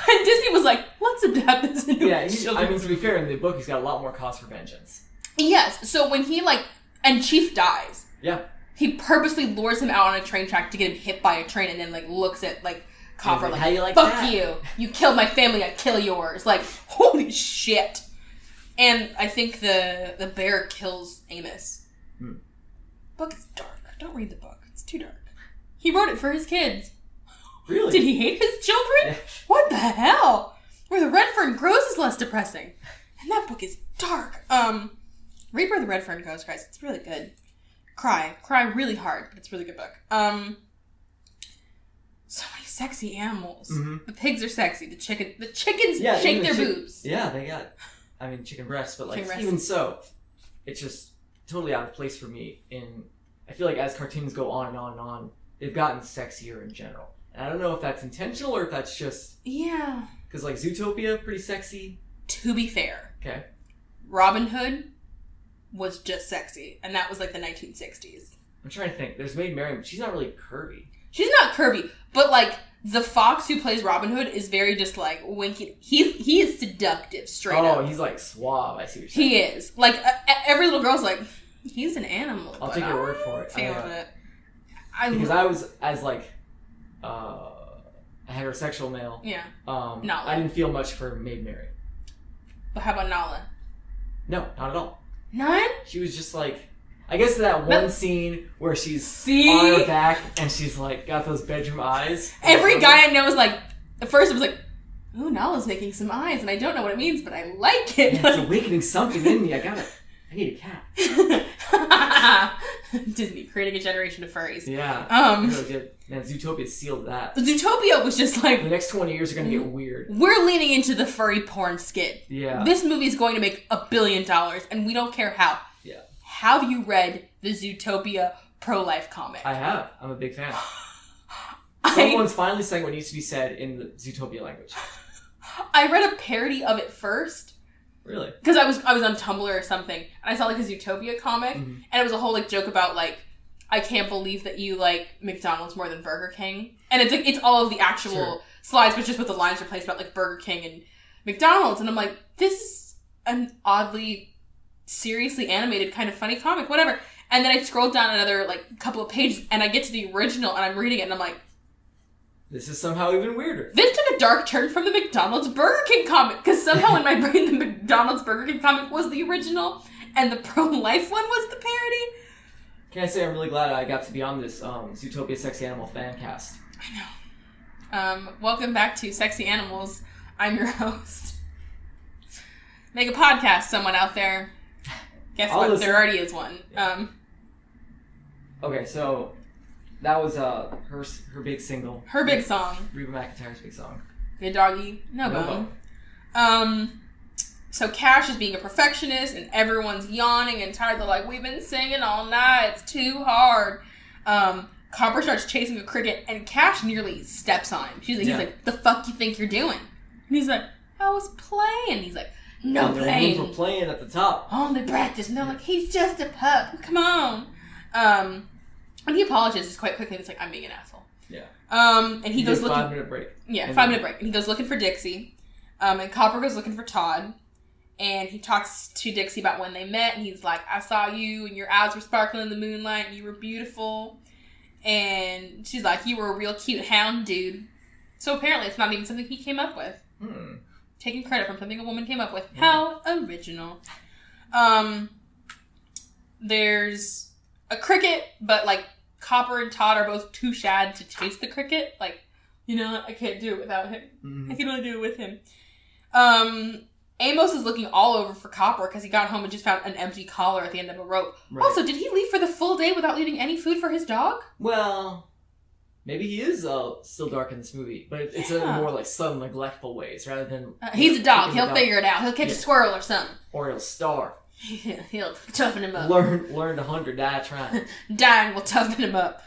A: And Disney was like, let's adapt this into
B: I mean, to be fair, in the book, he's got a lot more cause for vengeance.
A: Yes, so when he, like... And Chief dies.
B: Yeah.
A: He purposely lures him out on a train track to get him hit by a train and then, like, looks at, like, Copper, like,
B: how you like
A: fuck
B: that?
A: you. You killed my family, I kill yours. Like, holy shit. And I think the bear kills Amos. Book is dark. Don't read the book. It's too dark. He wrote it for his kids.
B: Really?
A: Did he hate his children? What the hell? Where the red fern grows is less depressing. And that book is dark. Read Where the Red Fern Goes, guys. It's really good. Cry really hard, but it's a really good book. So many sexy animals. The pigs are sexy. The chickens shake their boobs.
B: Yeah, they got, chicken breasts, but like, even so, it's just totally out of place for me. I feel like as cartoons go on and on and on, they've gotten sexier in general. And I don't know if that's intentional or if that's just...
A: Yeah.
B: Because, like, Zootopia, pretty sexy.
A: To be fair.
B: Okay.
A: Robin Hood was just sexy. And that was, like, the 1960s.
B: I'm trying to think. There's Maid Marian, but she's not really curvy.
A: She's not curvy. But, like, the fox who plays Robin Hood is very just, like, winky. He is seductive, straight up.
B: Oh, he's, like, suave. I see what you're saying.
A: He is. Like, every little girl's like, he's an animal.
B: I'll take your word for it.
A: Feeling it.
B: Because I was, as, like... a heterosexual male.
A: Yeah.
B: I didn't feel much for Maid Marian.
A: But how about Nala?
B: No, not at all.
A: None?
B: She was just like, I guess that one scene where she's on her back and she's like got those bedroom eyes.
A: Every guy I know is like, at first it was like, ooh, Nala's making some eyes and I don't know what it means, but I like it.
B: Yeah, it's awakening something in me. I need a cat.
A: Disney creating a generation of furries.
B: Yeah. Really good. Man, Zootopia sealed that.
A: Zootopia was just like...
B: The next 20 years are going to get weird.
A: We're leaning into the furry porn skit.
B: Yeah.
A: This movie is going to make $1 billion, and we don't care how.
B: Yeah.
A: Have you read the Zootopia pro-life comic?
B: I have. I'm a big fan. Someone's finally saying what needs to be said in the Zootopia language.
A: I read a parody of it first.
B: Really?
A: Because I was on Tumblr or something, and I saw like a Zootopia comic, and it was a whole like joke about like, I can't believe that you like McDonald's more than Burger King, and it's like it's all of the actual slides, but just with the lines replaced about like Burger King and McDonald's, and I'm like, this is an oddly seriously animated kind of funny comic, whatever. And then I scrolled down another like couple of pages, and I get to the original, and I'm reading it, and I'm like,
B: this is somehow even weirder.
A: This took a dark turn from the McDonald's Burger King comic, because somehow in my brain the McDonald's Burger King comic was the original, and the pro-life one was the parody.
B: Can I say I'm really glad I got to be on this Zootopia Sexy Animal fan cast.
A: I know. Welcome back to Sexy Animals. I'm your host. Make a podcast, someone out there. Guess what? Listen. There already is one.
B: Yeah. Okay, so... That was her big single.
A: Her big song.
B: Reba McEntire's big song.
A: Good Doggy, No Bone. So Cash is being a perfectionist, and everyone's yawning and tired. They're like, we've been singing all night. It's too hard. Copper starts chasing a cricket, and Cash nearly steps on him. He's like, the fuck you think you're doing? And he's like, I was playing. He's like, no playing.
B: We're playing at the top.
A: Only practice. And they're like, he's just a pup. Come on. And he apologizes quite quickly. It's like, I'm being an asshole.
B: Yeah.
A: And he goes looking...
B: 5-minute break.
A: Yeah, 5-minute break. And he goes looking for Dixie. And Copper goes looking for Todd. And he talks to Dixie about when they met. And he's like, I saw you and your eyes were sparkling in the moonlight. And you were beautiful. And she's like, you were a real cute hound dude. So apparently it's not even something he came up with. Taking credit from something a woman came up with. How original. There's a cricket, but like Copper and Todd are both too sad to chase the cricket. Like, you know, I can't do it without him. I can only do it with him. Amos is looking all over for Copper because he got home and just found an empty collar at the end of a rope. Right. Also, did he leave for the full day without leaving any food for his dog?
B: Well, maybe he is still dark in this movie, but it's in more like subtle, neglectful ways rather than...
A: he's a dog. He'll figure it out. He'll catch a squirrel or something.
B: Or he'll starve.
A: He'll toughen him up.
B: Learn to hunt or die trying.
A: Dying will toughen him up.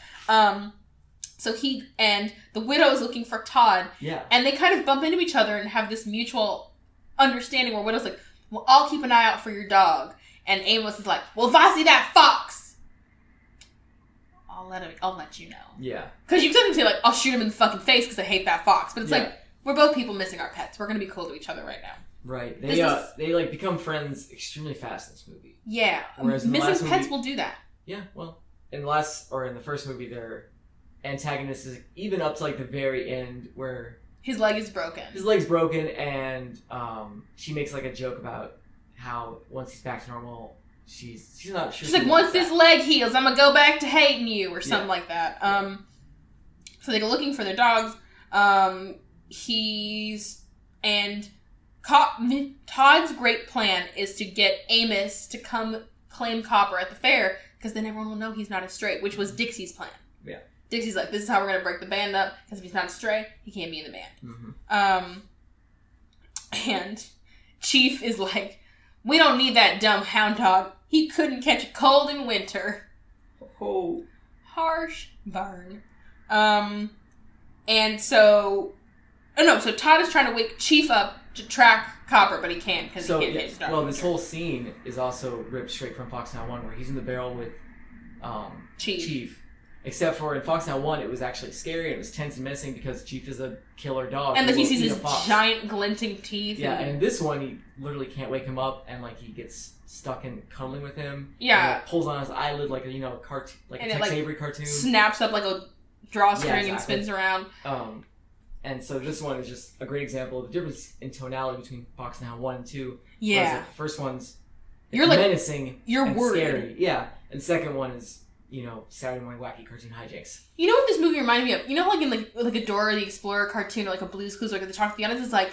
A: So he and the widow is looking for Todd.
B: Yeah. And
A: they kind of bump into each other and have this mutual understanding where widow's like, well, I'll keep an eye out for your dog. And Amos is like, well, if I see that fox, I'll let you know.
B: Yeah.
A: Because you technically say, like, I'll shoot him in the fucking face because I hate that fox. But it's like, we're both people missing our pets. We're going to be cool to each other right now.
B: Right. They like become friends extremely fast in this movie.
A: Yeah.
B: Whereas
A: missing pets will do that.
B: Yeah, well, in the first movie, their antagonist is even up to like the very end where
A: his leg is broken.
B: His leg's broken, and she makes like a joke about how once he's back to normal, she's not sure.
A: She's like, once this leg heals, I'm gonna go back to hating you, or something like that. So they go looking for their dogs. Todd's great plan is to get Amos to come claim Copper at the fair, because then everyone will know he's not a stray, which was Dixie's plan.
B: Yeah.
A: Dixie's like, this is how we're going to break the band up, because if he's not a stray, he can't be in the band. And Chief is like, we don't need that dumb hound dog. He couldn't catch a cold in winter.
B: Oh.
A: Harsh burn. So Todd is trying to wake Chief up to track Copper, but he can't because he can't hit his dog.
B: Well, this whole scene is also ripped straight from Fox Now 1, where he's in the barrel with Chief. Except for in Fox Now 1, it was actually scary and it was tense and menacing because Chief is a killer dog.
A: And he sees his giant glinting teeth.
B: Yeah, and in this one, he literally can't wake him up, and like he gets stuck in cuddling with him.
A: Yeah.
B: And pulls on his eyelid like a cartoon, like a Tex Avery cartoon.
A: Snaps up like a drawstring and spins around.
B: And so this one is just a great example of the difference in tonality between Fox Now 1 and 2.
A: Yeah.
B: The first one's
A: menacing. You're
B: and
A: worried.
B: Scary. Yeah. And the second one is, Saturday morning wacky cartoon hijinks.
A: You know what this movie reminded me of? You know, like in like a Dora the Explorer cartoon or like a Blue's Clues, like the Talk to the Audience is like,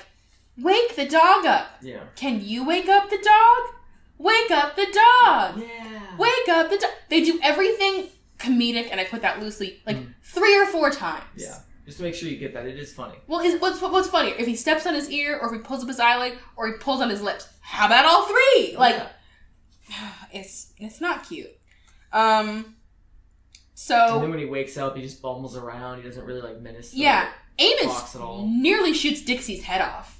A: wake the dog up.
B: Yeah.
A: Can you wake up the dog? Wake up the dog.
B: Yeah.
A: Wake up the dog. They do everything comedic, and I put that loosely, 3 or 4 times.
B: Yeah. Just to make sure you get that. It is funny.
A: Well, what's funnier? If he steps on his ear, or if he pulls up his eyelid, or he pulls on his lips. How about all 3? It's not cute.
B: And then when he wakes up, he just bumbles around. He doesn't really menace.
A: Amos nearly shoots Dixie's head off.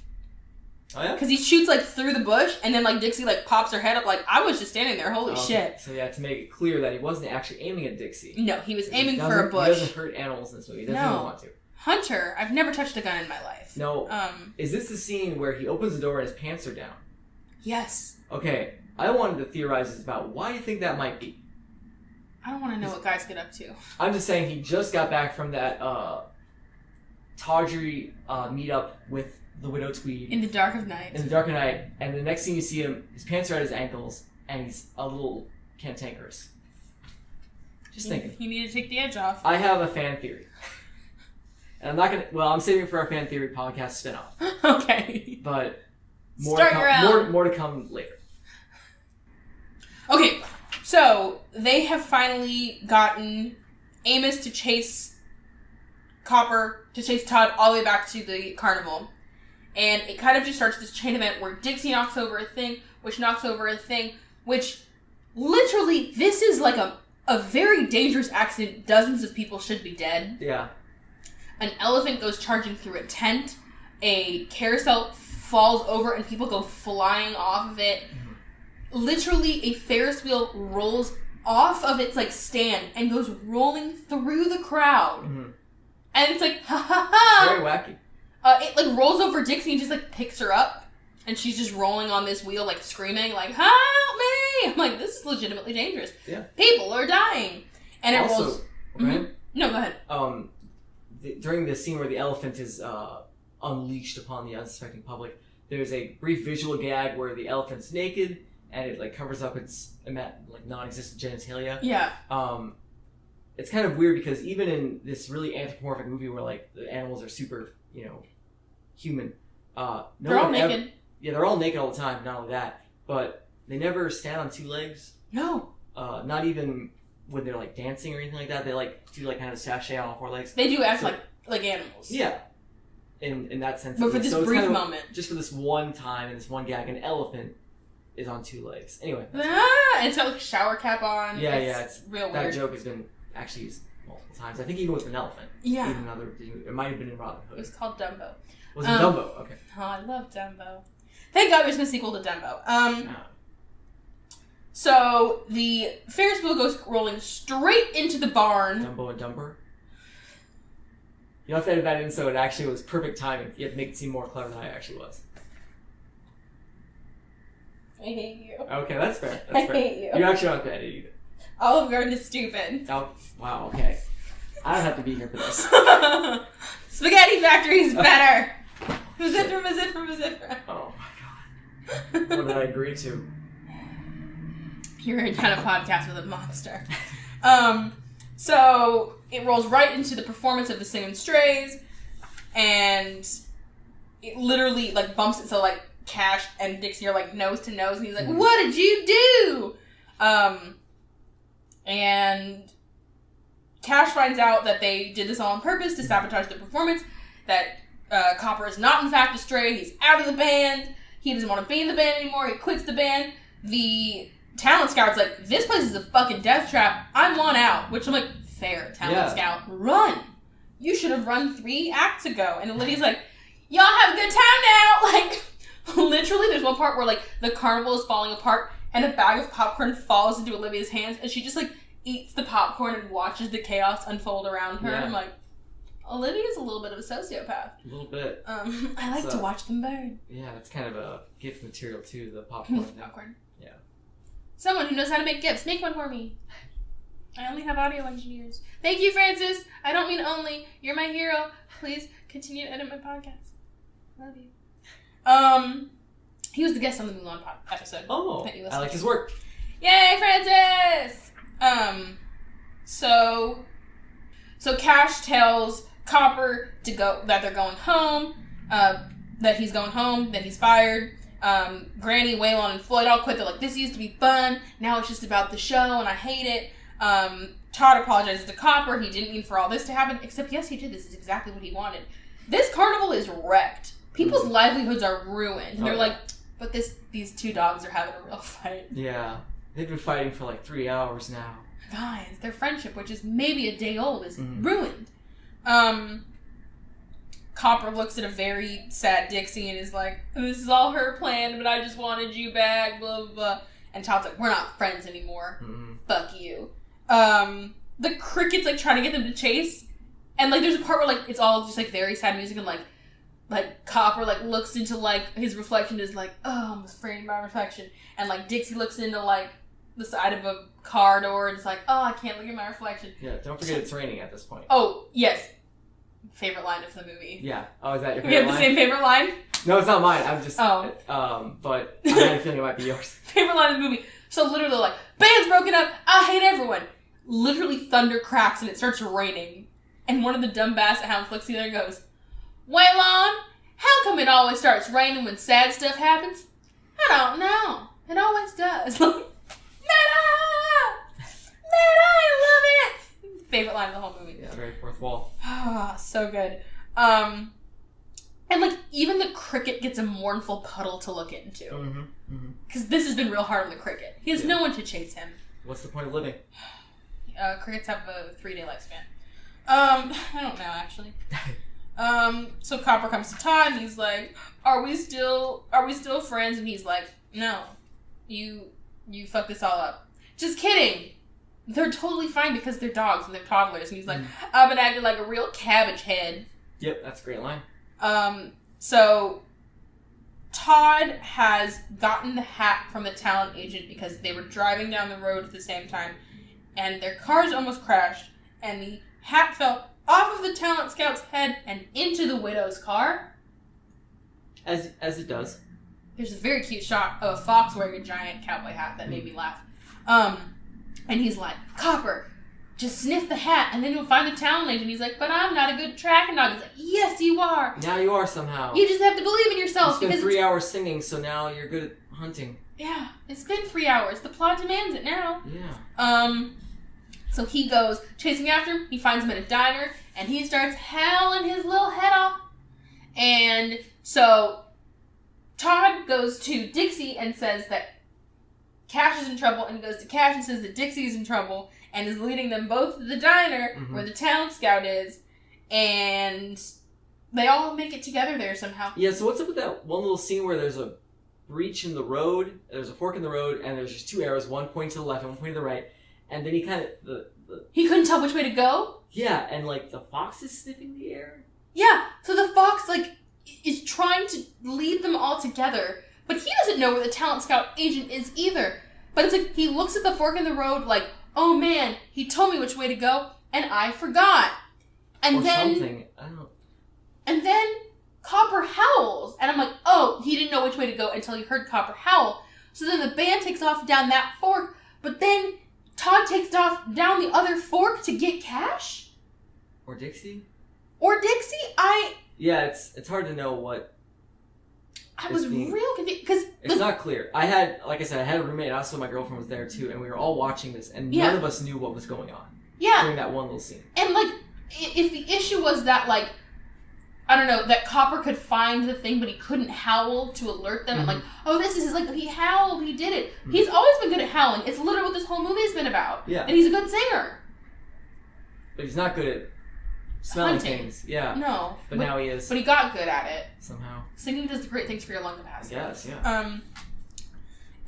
B: Oh yeah.
A: Because he shoots through the bush, and then Dixie pops her head up. I was just standing there. Holy shit!
B: So to make it clear that he wasn't actually aiming at Dixie.
A: No, he was aiming for a bush.
B: He doesn't hurt animals in this movie. He doesn't even want to.
A: Hunter, I've never touched a gun in my life.
B: No. Is this the scene where he opens the door and his pants are down?
A: Yes.
B: Okay, I wanted to theorize about why you think that might be.
A: I don't want to know what guys get up to.
B: I'm just saying he just got back from that tawdry meetup with the Widow Tweed.
A: In the dark of night.
B: And the next scene you see him, his pants are at his ankles, and he's a little cantankerous. Just thinking.
A: You need to take the edge off.
B: I have a fan theory. And I'm not going to... Well, I'm saving it for our fan theory podcast spinoff.
A: Okay.
B: But more to come later.
A: Okay, so they have finally gotten Amos to chase Todd all the way back to the carnival. And it kind of just starts this chain event where Dixie knocks over a thing, which knocks over a thing, which literally, this is a very dangerous accident. Dozens of people should be dead.
B: Yeah.
A: An elephant goes charging through a tent. A carousel falls over and people go flying off of it. Literally, a Ferris wheel rolls off of its like stand and goes rolling through the crowd.
B: Mm-hmm.
A: And it's like, ha ha ha!
B: Very wacky.
A: It like rolls over Dixie and just like picks her up. And she's just rolling on this wheel, like screaming, like, help me! I'm like, this is legitimately dangerous.
B: Yeah.
A: People are dying. And it
B: also,
A: rolls.
B: Go ahead.
A: No, go ahead.
B: During the scene where the elephant is unleashed upon the unsuspecting public, there's a brief visual gag where the elephant's naked and it like covers up its like non-existent genitalia.
A: Yeah.
B: It's kind of weird because even in this really anthropomorphic movie where like the animals are super, human,
A: they're all naked.
B: They're all naked all the time. Not only that, but they never stand on two legs.
A: No.
B: Not even when they're like dancing or anything like that. They like do like kind of sashay on all four legs.
A: They do act like animals.
B: Yeah. In that sense.
A: But for this brief moment.
B: Just for this one time and this one gag, an elephant is on two legs. Anyway.
A: It's got like a shower cap on.
B: Yeah,
A: it's real weird.
B: That joke has been actually used multiple times. I think even with an elephant.
A: Yeah.
B: Even it might have been in Robin Hood.
A: It was called Dumbo.
B: Was it Dumbo? Okay.
A: Oh, I love Dumbo. Thank God there's no sequel to Dumbo. So the Ferris wheel goes rolling straight into the barn.
B: Dumbo and Dumber? You have to edit that in so it actually was perfect timing. You have to make it seem more clever than I actually was.
A: I hate you.
B: Okay, that's fair.
A: I hate you.
B: You actually don't have to edit either.
A: Olive Garden is stupid.
B: Oh, wow, okay. I don't have to be here for this.
A: Spaghetti Factory is better. Mazifra.
B: Oh my god. What did I agree to?
A: You're in kind of podcast with a monster. So it rolls right into the performance of the Singing Strays, and it literally like bumps it so like Cash and Dixie are like nose to nose, and he's like, "What did you do?" And Cash finds out that they did this all on purpose to sabotage the performance. That Copper is not in fact a stray. He's out of the band. He doesn't want to be in the band anymore. He quits the band. The talent scout's like, this place is a fucking death trap. I want out. Which I'm like, fair, talent scout. Run. You should have run 3 acts ago. And Olivia's like, y'all have a good time now. Like, literally, there's one part where like the carnival is falling apart and a bag of popcorn falls into Olivia's hands and she just like eats the popcorn and watches the chaos unfold around her. Yeah. I'm like, Olivia's a little bit of a sociopath.
B: A little bit.
A: I like to watch them burn.
B: Yeah, that's kind of a gift material too, the popcorn.
A: Popcorn.
B: Yeah.
A: Someone who knows how to make gifts, make one for me. I only have audio engineers. Thank you, Francis. I don't mean only. You're my hero. Please continue to edit my podcast. Love you. He was the guest on the Mulan episode.
B: Oh, I like his work.
A: Yay, Francis! So Cash tells Copper to go, that they're going home, that he's going home, that he's fired. Granny, Waylon, and Floyd all quit. They're like, this used to be fun. Now it's just about the show, and I hate it. Todd apologizes to Copper. He didn't mean for all this to happen, except yes, he did. This is exactly what he wanted. This carnival is wrecked. People's livelihoods are ruined. And they're like, but these 2 dogs are having a real fight.
B: Yeah. They've been fighting for like 3 hours now.
A: Guys, their friendship, which is maybe a day old, is ruined. Copper looks at a very sad Dixie and is like, this is all her plan, but I just wanted you back, blah, blah, blah. And Todd's like, we're not friends anymore. Mm-hmm. Fuck you. The cricket's like trying to get them to chase. And like there's a part where like it's all just like very sad music and like Copper like looks into like his reflection is like, oh, I'm afraid of my reflection. And like Dixie looks into like the side of a car door and it's like, oh, I can't look at my reflection.
B: Yeah, don't forget it's raining at this point.
A: Oh, yes. Favorite line of the movie.
B: Yeah. Oh, is that your favorite line?
A: We have the same favorite line?
B: No, it's not mine. I'm just... but I had a feeling it might be yours.
A: Favorite line of the movie. So literally like, band's broken up, I hate everyone. Literally thunder cracks and it starts raining. And one of the dumb basset hounds looks at the other and goes, Waylon, how come it always starts raining when sad stuff happens? I don't know. It always does. Meta! I love it! Favorite line of the whole movie.
B: Yeah, very fourth wall.
A: Ah, so good. And like even the cricket gets a mournful puddle to look into. Because this has been real hard on the cricket. He has no one to chase him.
B: What's the point of living?
A: Crickets have a 3-day lifespan. I don't know actually. So Copper comes to Todd and he's like, are we still friends? And he's like, no, you fucked this all up. Just kidding. they're totally fine because they're dogs and they're toddlers. And he's like, I've been acting like a real cabbage head.
B: Yep, that's a great line.
A: So Todd has gotten the hat from the talent agent because they were driving down the road at the same time, and their cars almost crashed, and the hat fell off of the talent scout's head and into the widow's car.
B: As it does.
A: There's a very cute shot of a fox wearing a giant cowboy hat that made me laugh. And he's like, Copper, just sniff the hat, and then you'll find the talent agent. He's like, but I'm not a good tracking dog. He's like, yes, you are.
B: Now you are somehow.
A: You just have to believe in yourself.
B: You spent 3 hours singing, so now you're good at hunting.
A: Yeah, it's been 3 hours. The plot demands it now.
B: Yeah.
A: So he goes chasing after him. He finds him at a diner, and he starts howling his little head off. And so Todd goes to Dixie and says that Cash is in trouble, and he goes to Cash and says that Dixie is in trouble, and is leading them both to the diner where the talent scout is, and they all make it together there somehow.
B: Yeah, so what's up with that one little scene where there's a breach in the road, there's a fork in the road, and there's just two arrows, one pointing to the left and one pointing to the right, and then he kind of...
A: He couldn't tell which way to go?
B: Yeah, and like the fox is sniffing the air?
A: Yeah, so the fox like is trying to lead them all together, but he doesn't know where the talent scout agent is either. But it's like he looks at the fork in the road like, oh man, he told me which way to go, and I forgot. And
B: or
A: then
B: something. I don't know.
A: And then Copper howls, and I'm like, oh, he didn't know which way to go until he heard Copper howl. So then the band takes off down that fork, but then Todd takes off down the other fork to get Cash?
B: Or Dixie?
A: Or Dixie?
B: Yeah, it's hard to know what...
A: I was real confused, because...
B: It's not clear. I had a roommate, also my girlfriend was there too, and we were all watching this, and none of us knew what was going on.
A: Yeah.
B: During that one little scene.
A: And, like, if the issue was that, like, I don't know, that Copper could find the thing, but he couldn't howl to alert them, and like, oh, this is, like, he howled, he did it. He's always been good at howling. It's literally what this whole movie's been about.
B: Yeah.
A: And he's a good singer.
B: But he's not good at smelling things. Yeah.
A: No.
B: But now he is.
A: But he got good at it.
B: Somehow.
A: Singing does great things for your lung capacity.
B: Yes, yeah.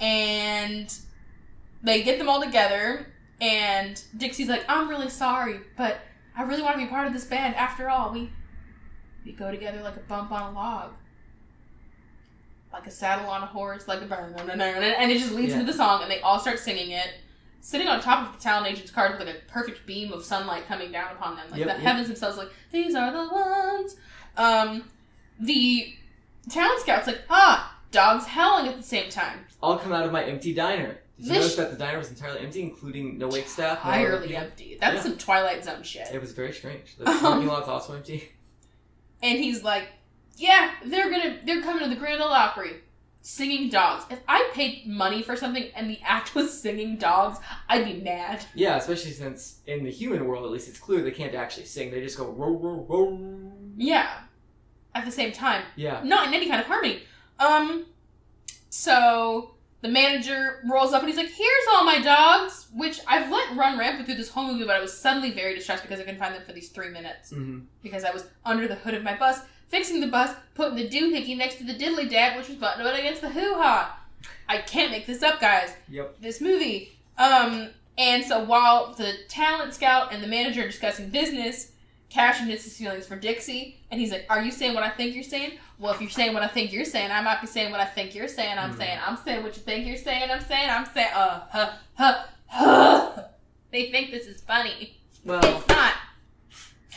A: And they get them all together, and Dixie's like, I'm really sorry, but I really want to be part of this band. After all, we go together like a bump on a log. Like a saddle on a horse, like a burn. And it just leads into the song, and they all start singing it. Sitting on top of the talent agent's card with like a perfect beam of sunlight coming down upon them. Like the heavens themselves, like, these are the ones. The talent scout's like, dogs howling at the same time.
B: All come out of my empty diner. Did you notice that the diner was entirely empty, incling no wait staff?
A: Entirely empty. That's some Twilight Zone shit.
B: It was very strange. The parking lot's also empty.
A: And he's like, yeah, they're coming to the Grand Ole Opry. Singing dogs. If I paid money for something and the act was singing dogs, I'd be mad.
B: Yeah, especially since in the human world, at least, it's clear they can't actually sing. They just go, row, row, row.
A: Yeah. At the same time.
B: Yeah.
A: Not in any kind of harmony. So the manager rolls up and he's like, here's all my dogs, which I've let run rampant through this whole movie, but I was suddenly very distressed because I couldn't find them for these 3 minutes. Because I was under the hood of my bus, fixing the bus, putting the doohickey next to the diddly dad, which was buttoned up against the hoo-ha. I can't make this up, guys.
B: Yep.
A: This movie. And so while the talent scout and the manager are discussing business, Cash admits his feelings for Dixie, and he's like, are you saying what I think you're saying? Well, if you're saying what I think you're saying, I might be saying what I think you're saying. I'm saying what you think you're saying. I'm saying, They think this is funny.
B: Well,
A: it's not.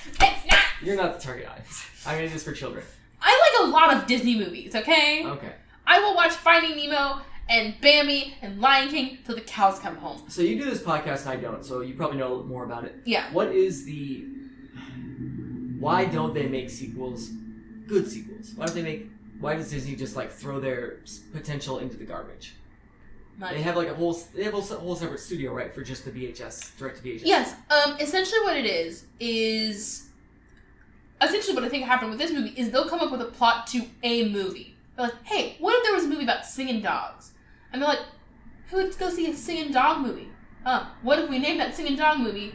A: It's not.
B: You're not the target audience. I mean, it is for children.
A: I like a lot of Disney movies, okay?
B: Okay.
A: I will watch Finding Nemo and Bambi and Lion King till the cows come home.
B: So you do this podcast and I don't, so you probably know a little more about it.
A: Yeah.
B: Why don't they make sequels, good sequels? Why does Disney just like throw their potential into the garbage? Money. They have like a whole separate studio, right, for just the VHS, direct to VHS.
A: Yes. Essentially what it is essentially what I think happened with this movie is they'll come up with a plot to a movie. They're like, hey, what if there was a movie about singing dogs? And they're like, who would go see a singing dog movie? What if we named that singing dog movie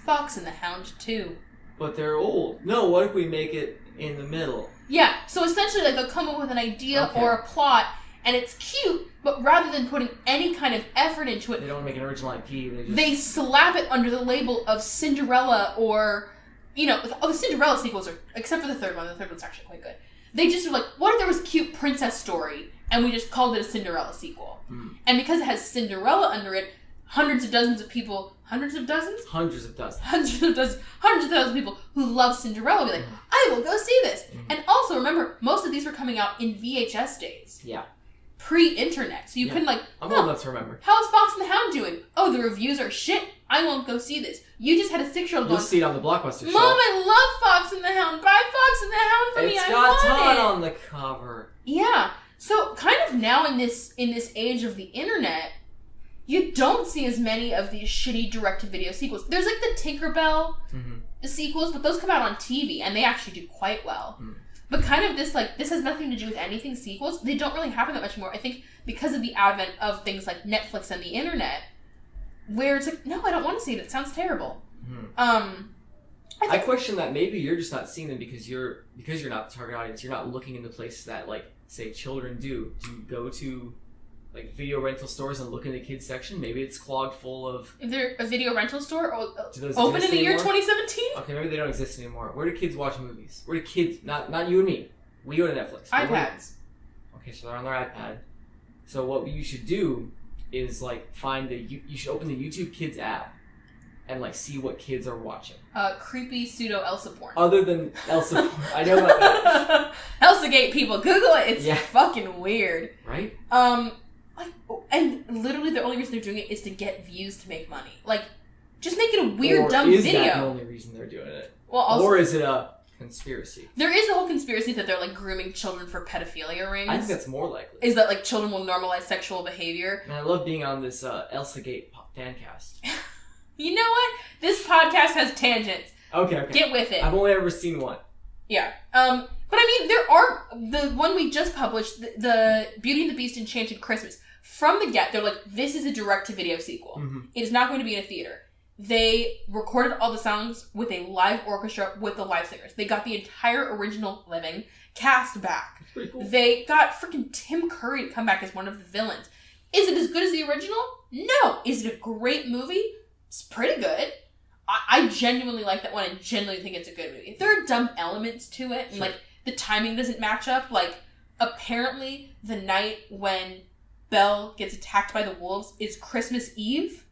A: Fox and the Hound 2?
B: But they're old. No, what if we make it in the middle?
A: Yeah, so essentially like they'll come up with an idea or a plot, and it's cute, but rather than putting any kind of effort into it,
B: they don't make an original IP.
A: They slap it under the label of Cinderella or, the Cinderella sequels are, except for the third one. The third one's actually quite good. They just were like, what if there was a cute princess story and we just called it a Cinderella sequel? And because it has Cinderella under it, hundreds of thousands of people who love Cinderella will be like, I will go see this. And also, remember, most of these were coming out in VHS days.
B: Yeah.
A: Pre-internet. So you couldn't
B: I'm old enough to remember.
A: How's Fox and the Hound doing? Oh, the reviews are shit. I won't go see this. You just had a 6-year-old
B: You'll
A: going,
B: see it on the Blockbuster
A: Mom,
B: shelf.
A: I love Fox and the Hound. Buy Fox and the Hound for me.
B: It's
A: I
B: got
A: want
B: Todd
A: it.
B: on the cover.
A: Yeah. So kind of now in this age of the internet, you don't see as many of these shitty direct-to-video sequels. There's like the Tinkerbell sequels, but those come out on TV, and they actually do quite well. But kind of this has nothing to do with anything sequels. They don't really happen that much more. I think because of the advent of things like Netflix and the internet, where it's like, no, I don't want to see it. It sounds terrible.
B: I question that maybe you're just not seeing them because you're not the target audience. You're not looking in the places that, like, say, children do. Do you go to, like, video rental stores and look in the kids section? Maybe it's clogged full of...
A: Is there a video rental store
B: open
A: in the year 2017?
B: Okay, maybe they don't exist anymore. Where do kids watch movies? Where do kids... Not you and me. We go to Netflix.
A: iPads.
B: Okay, so they're on their iPad. So what you should do is, like, you should open the YouTube Kids app and, like, see what kids are watching.
A: Creepy pseudo Elsa porn.
B: Other than Elsa porn. I know about that.
A: Elsa Gate, people. Google it. It's fucking weird.
B: Right?
A: And literally the only reason they're doing it is to get views to make money. Like, just make it a weird, dumb video.
B: Or is that the only reason they're doing it?
A: Well, also,
B: or is it a conspiracy?
A: There is a whole conspiracy that they're, like, grooming children for pedophilia rings.
B: I think that's more likely.
A: Is that, like, children will normalize sexual behavior.
B: And I love being on this Elsa Gate fan cast.
A: You know what? This podcast has tangents.
B: Okay.
A: Get with it.
B: I've only ever seen one.
A: Yeah. But I mean, there are... The one we just published, the Beauty and the Beast Enchanted Christmas. From the get, they're like, this is a direct-to-video sequel. It is not going to be in a theater. They recorded all the songs with a live orchestra with the live singers. They got the entire original living cast back.
B: That's pretty cool.
A: They got freaking Tim Curry to come back as one of the villains. Is it as good as the original? No. Is it a great movie? It's pretty good. I genuinely like that one and genuinely think it's a good movie. There are dumb elements to it, and like the timing doesn't match up. Like, apparently the night when Belle gets attacked by the wolves is Christmas Eve,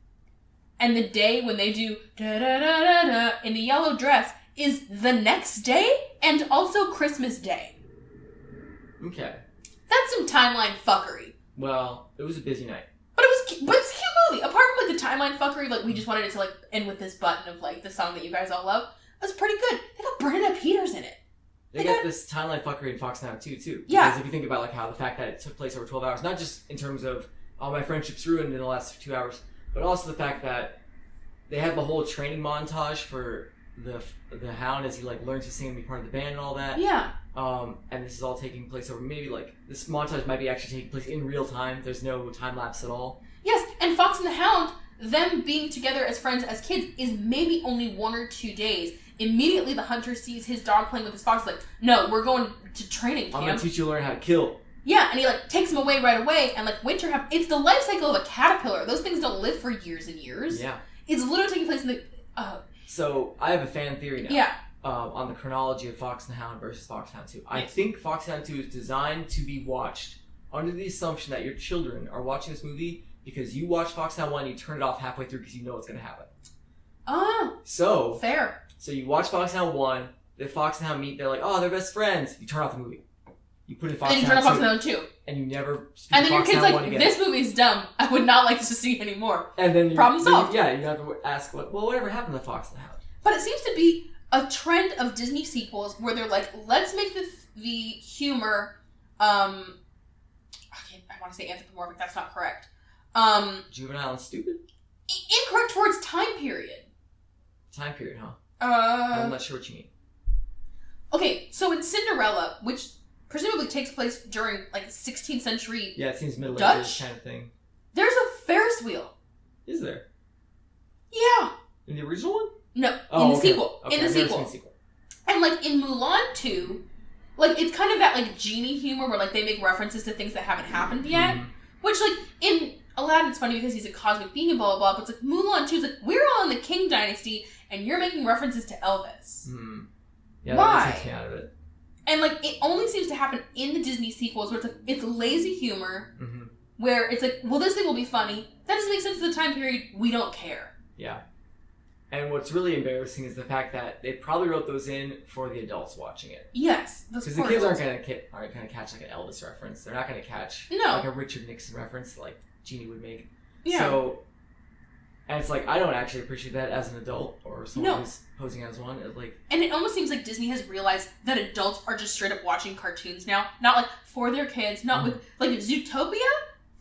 A: and the day when they do da-da-da-da-da in the yellow dress is the next day and also Christmas Day.
B: Okay.
A: That's some timeline fuckery.
B: Well, it was a busy night.
A: But it's a cute movie. Apart from, like, the timeline fuckery, like, we just wanted it to, like, end with this button of, like, the song that you guys all love. It was pretty good. They got Bernadette Peters in it.
B: They got this timeline fuckery in Fox Now too.
A: Yeah.
B: Because if you think about, like, how the fact that it took place over 12 hours, not just in terms of all my friendships ruined in the last 2 hours, but also the fact that they have the whole training montage for the Hound as he, like, learns to sing and be part of the band and all that.
A: Yeah.
B: And this is all taking place over maybe, like, this montage might be actually taking place in real time. There's no time lapse at all.
A: Yes, and Fox and the Hound, them being together as friends as kids, is maybe only 1 or 2 days. Immediately the hunter sees his dog playing with his fox, like, no, we're going to training camp.
B: I'm going to teach you to learn how to kill.
A: Yeah, and he, like, takes him away right away, and, like, it's the life cycle of a caterpillar. Those things don't live for years and years.
B: Yeah.
A: It's literally taking place in the...
B: So, I have a fan theory now.
A: Yeah.
B: On the chronology of Fox and the Hound versus Fox and the Hound 2. I think Fox and the Hound 2 is designed to be watched under the assumption that your children are watching this movie because you watch Fox and the Hound 1 and you turn it off halfway through because you know what's going to happen. So...
A: Fair.
B: So you watch Fox and the Hound 1, the Fox and the Hound meet, they're like, oh, they're best friends. You turn off the movie. You put in Fox and the Hound 2.
A: And then you turn off Fox and the Hound 2.
B: And you never speak
A: And then your
B: Fox
A: kid's
B: and
A: like, this movie's dumb. I would not like to see anymore.
B: And then
A: problem solved.
B: You have to ask, well, whatever happened to Fox and the Hound?
A: But it seems to be a trend of Disney sequels where they're like, let's make the humor, I want to say anthropomorphic, that's not correct.
B: Juvenile and stupid?
A: Incorrect for its time period.
B: Time period, huh? I'm not sure what you mean.
A: Okay, so in Cinderella, which presumably takes place during, like, 16th century
B: Yeah, it seems Middle
A: Dutch
B: Ages kind of thing.
A: There's a Ferris wheel.
B: Is there?
A: Yeah.
B: In the original one?
A: No, in the sequel.
B: Okay,
A: In the
B: I've never
A: sequel.
B: seen the sequel.
A: And, like, in Mulan 2, like, it's kind of that, like, genie humor where, like, they make references to things that haven't happened yet. Mm-hmm. Which, like, in Aladdin, it's funny because he's a cosmic being and blah, blah, blah. But it's like, Mulan, too, is like, we're all in the King Dynasty, and you're making references to Elvis.
C: Mm. Yeah,
A: why?
C: That takes me out of it.
A: And, like, it only seems to happen in the Disney sequels where it's, like, it's lazy humor, mm-hmm. where it's like, well, this thing will be funny. That doesn't make sense for the time period. We don't care.
C: Yeah. And what's really embarrassing is the fact that they probably wrote those in for the adults watching it.
A: Yes.
C: Because the kids aren't going to catch like an Elvis reference. They're not going to catch like a Richard Nixon reference like Genie would make. Yeah. So, and it's like, I don't actually appreciate that as an adult or someone who's posing as one.
A: And it almost seems like Disney has realized that adults are just straight up watching cartoons now. Not like for their kids. Not with, like Zootopia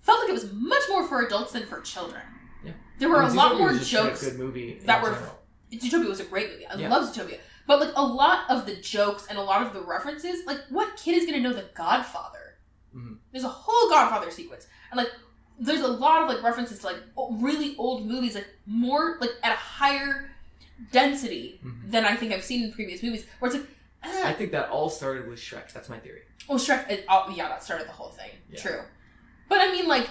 A: felt like it was much more for adults than for children.
C: Yeah.
A: There were a lot more jokes
C: a good movie
A: that were... Zootopia was a great movie. I love Zootopia. But, like, a lot of the jokes and a lot of the references, like, what kid is going to know The Godfather? Mm-hmm. There's a whole Godfather sequence. And, like, there's a lot of, like, references to, like, really old movies, like, more, like, at a higher density mm-hmm. than I think I've seen in previous movies. Where it's like...
C: I think that all started with Shrek. That's my theory.
A: Well, Shrek... that started the whole thing. Yeah. True. But, I mean, like...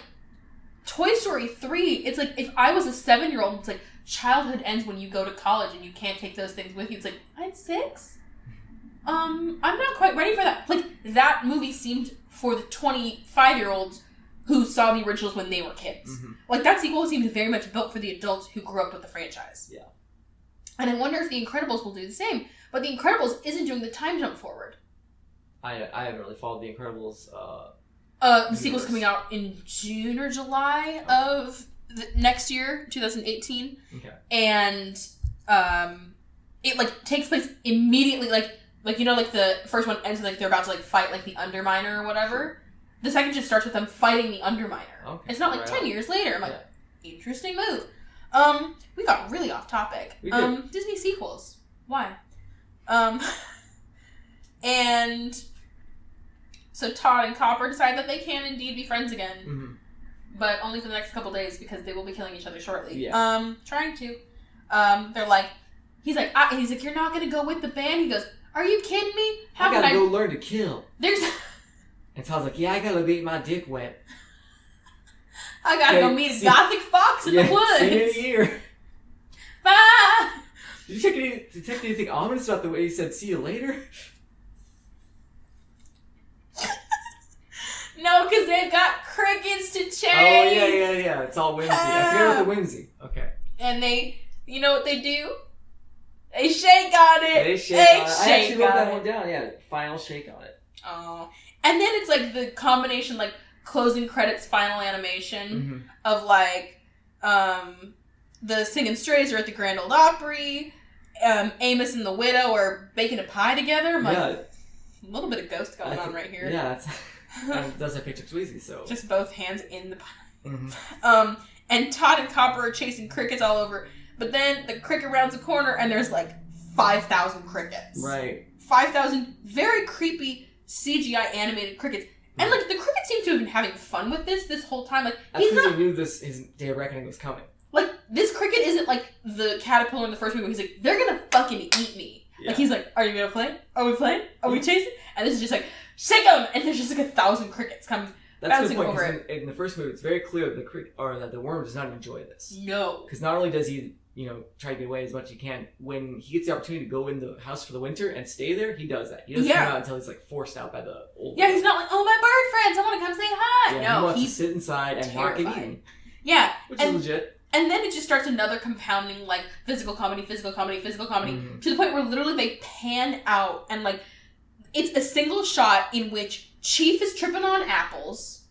A: Toy Story 3, it's like, if I was a 7-year-old, it's like, childhood ends when you go to college and you can't take those things with you. It's like, I'm 6? I'm not quite ready for that. Like, that movie seemed for the 25-year-olds who saw the originals when they were kids. Mm-hmm. Like, that sequel seemed very much built for the adults who grew up with the franchise. Yeah. And I wonder if The Incredibles will do the same. But The Incredibles isn't doing the time jump forward.
C: I haven't really followed The Incredibles,
A: the sequel's coming out in June or July of next year, 2018. Okay. And it like takes place immediately, like you know, like the first one ends with like they're about to like fight like the Underminer or whatever. Sure. The second just starts with them fighting the Underminer. Okay. It's not like 10 years later. I'm like, interesting move. We got really off topic.
C: We did.
A: Disney sequels. Why? And so Todd and Copper decide that they can indeed be friends again. Mm-hmm. But only for the next couple days because they will be killing each other shortly. Yeah. Trying to. They're like, he's like, you're not going to go with the band? He goes, are you kidding me?
C: I gotta go learn to kill.
A: There's...
C: And Todd's like, yeah, I gotta get my dick wet.
A: I gotta go meet a gothic fox in the woods.
C: See you in a year.
A: Bye!
C: Did you detect anything ominous about the way he said, see you later?
A: No, because they've got crickets to chase.
C: Oh, yeah. It's all whimsy. I forget about the whimsy. Okay.
A: And they, you know what they do? They shake on it.
C: They shake on it. I actually wrote that one down. Yeah, final shake on it.
A: Oh. And then it's like the combination, like, closing credits, final animation of, like, the Singing Strays are at the Grand Ole Opry. Amos and the Widow are baking a pie together. I'm like, a little bit of ghost going on right here.
C: Yeah, that's... And that's like Patrick Swayze, so...
A: Just both hands in the pie. Mm-hmm. And Todd and Copper are chasing crickets all over. But then the cricket rounds a corner and there's like 5,000 crickets.
C: Right.
A: 5,000 very creepy CGI animated crickets. And like the crickets seem to have been having fun with this whole time. Like
C: that's because he knew his day of reckoning was coming.
A: Like this cricket isn't like the caterpillar in the first movie. He's like, they're gonna fucking eat me. Yeah. Like he's like, are you gonna play? Are we playing? Are we chasing? And this is just like, shake them! And there's just like 1,000 crickets coming bouncing over it.
C: In the first movie, it's very clear that the worm does not enjoy this.
A: No.
C: Because not only does he, try to get away as much as he can, when he gets the opportunity to go in the house for the winter and stay there, he does that. He doesn't come out until he's like forced out by the old.
A: Yeah, he's not like, oh, my bird friends, I want to come say hi.
C: Yeah,
A: no,
C: he wants to sit inside and not get eaten.
A: Yeah.
C: Which is legit.
A: And then it just starts another compounding, like, physical comedy, to the point where literally they pan out and, like, it's a single shot in which Chief is tripping on apples,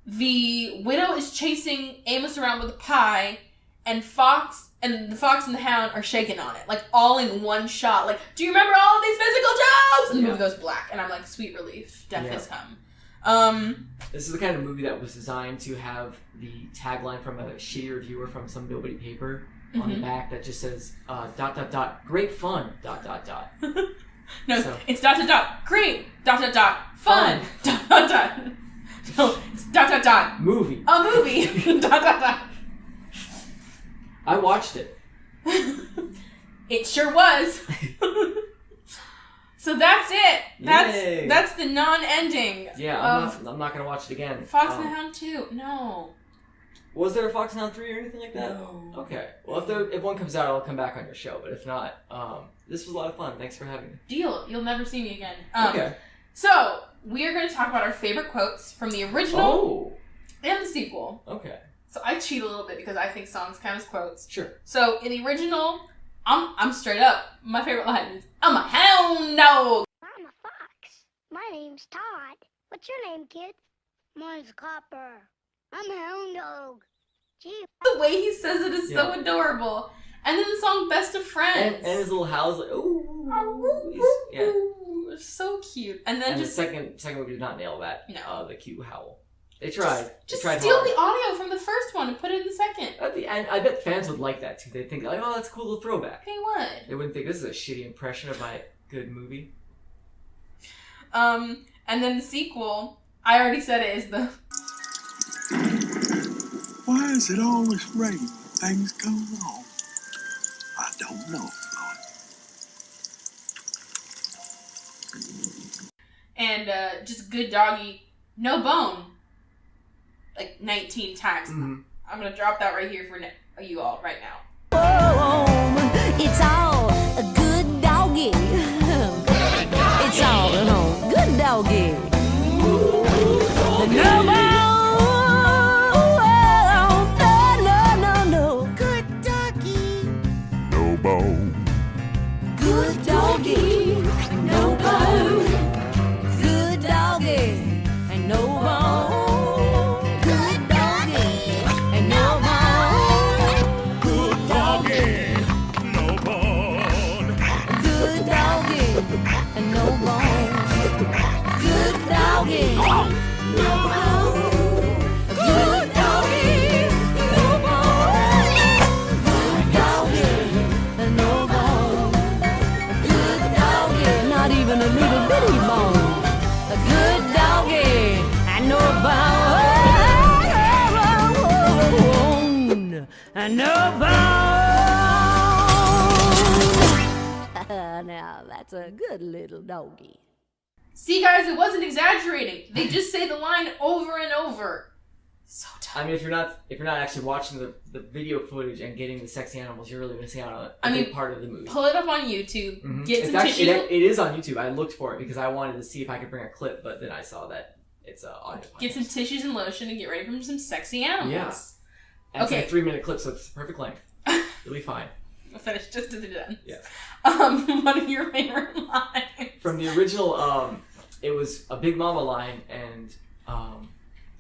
A: the Widow is chasing Amos around with a pie, and the Fox and the Hound are shaking on it. Like, all in one shot. Like, do you remember all of these physical jokes? And the movie goes black. And I'm like, sweet relief. Death has come.
C: This is the kind of movie that was designed to have the tagline from a shitty reviewer from some nobody paper on the back that just says, ... great fun, ...
A: No, so. It's ... great, ... fun, ... No, it's ...
C: movie.
A: A movie, ...
C: I watched it.
A: It sure was. So that's it.
C: Yay.
A: That's the non-ending.
C: Yeah, I'm not gonna watch it again.
A: Fox and the Hound 2. No.
C: Was there a Fox and Hound 3 or anything like that?
A: No.
C: Okay. Well, if one comes out, I'll come back on your show. But if not, this was a lot of fun. Thanks for having me.
A: Deal. You'll never see me again.
C: Okay.
A: So we are going to talk about our favorite quotes from the original and the sequel.
C: Okay.
A: So I cheat a little bit because I think songs count as quotes.
C: Sure.
A: So in the original, I'm straight up. My favorite line is, "I'm a hound dog."
D: I'm a fox. My name's Todd. What's your name, kid? Mine's Copper. I'm a hound dog. Gee.
A: The way he says it is so adorable. And then the song "Best of Friends."
C: And his little howls like, ooh. Yeah.
A: So cute. And then
C: the second movie did not nail that.
A: No.
C: The cute howl. They tried.
A: Just
C: they tried
A: steal
C: hard.
A: the audio from the first one and put it in the second.
C: At the end, I bet fans would like that too. They'd think like, oh, that's a cool little throwback.
A: They would.
C: They wouldn't think this is a shitty impression of my good movie.
A: And then the sequel, I already said it, is the...
E: Why is it always rain when things go wrong? I don't know, Floyd.
A: And just good doggy, no bone. Like 19 times.
C: Mm-hmm.
A: I'm going to drop that right here for you all right now.
F: Oh, it's all a good doggy. It's all a good doggy. No bone. No. Good doggy.
E: No bone.
F: Good doggy. No bone. Good doggy. And no bone. Not even a little bitty bone. A good doggy and no bone. And no bone. Now that's a good little doggy.
A: See, guys, it wasn't exaggerating. They just say the line over and over. So tough.
C: I mean, if you're not actually watching the video footage and getting the sexy animals, you're really missing out on a big part of the movie.
A: Pull it up on YouTube.
C: Mm-hmm.
A: Get
C: it's
A: some
C: actually,
A: tissue.
C: it is on YouTube. I looked for it because I wanted to see if I could bring a clip, but then I saw that it's audio.
A: Get some tissues and lotion and get ready for some sexy animals.
C: Yeah. And it's like a 3-minute clip, so it's the perfect length. You'll be fine.
A: We'll finish just at the end.
C: Yes.
A: What are your favorite lines?
C: From the original, it was a Big Mama line, and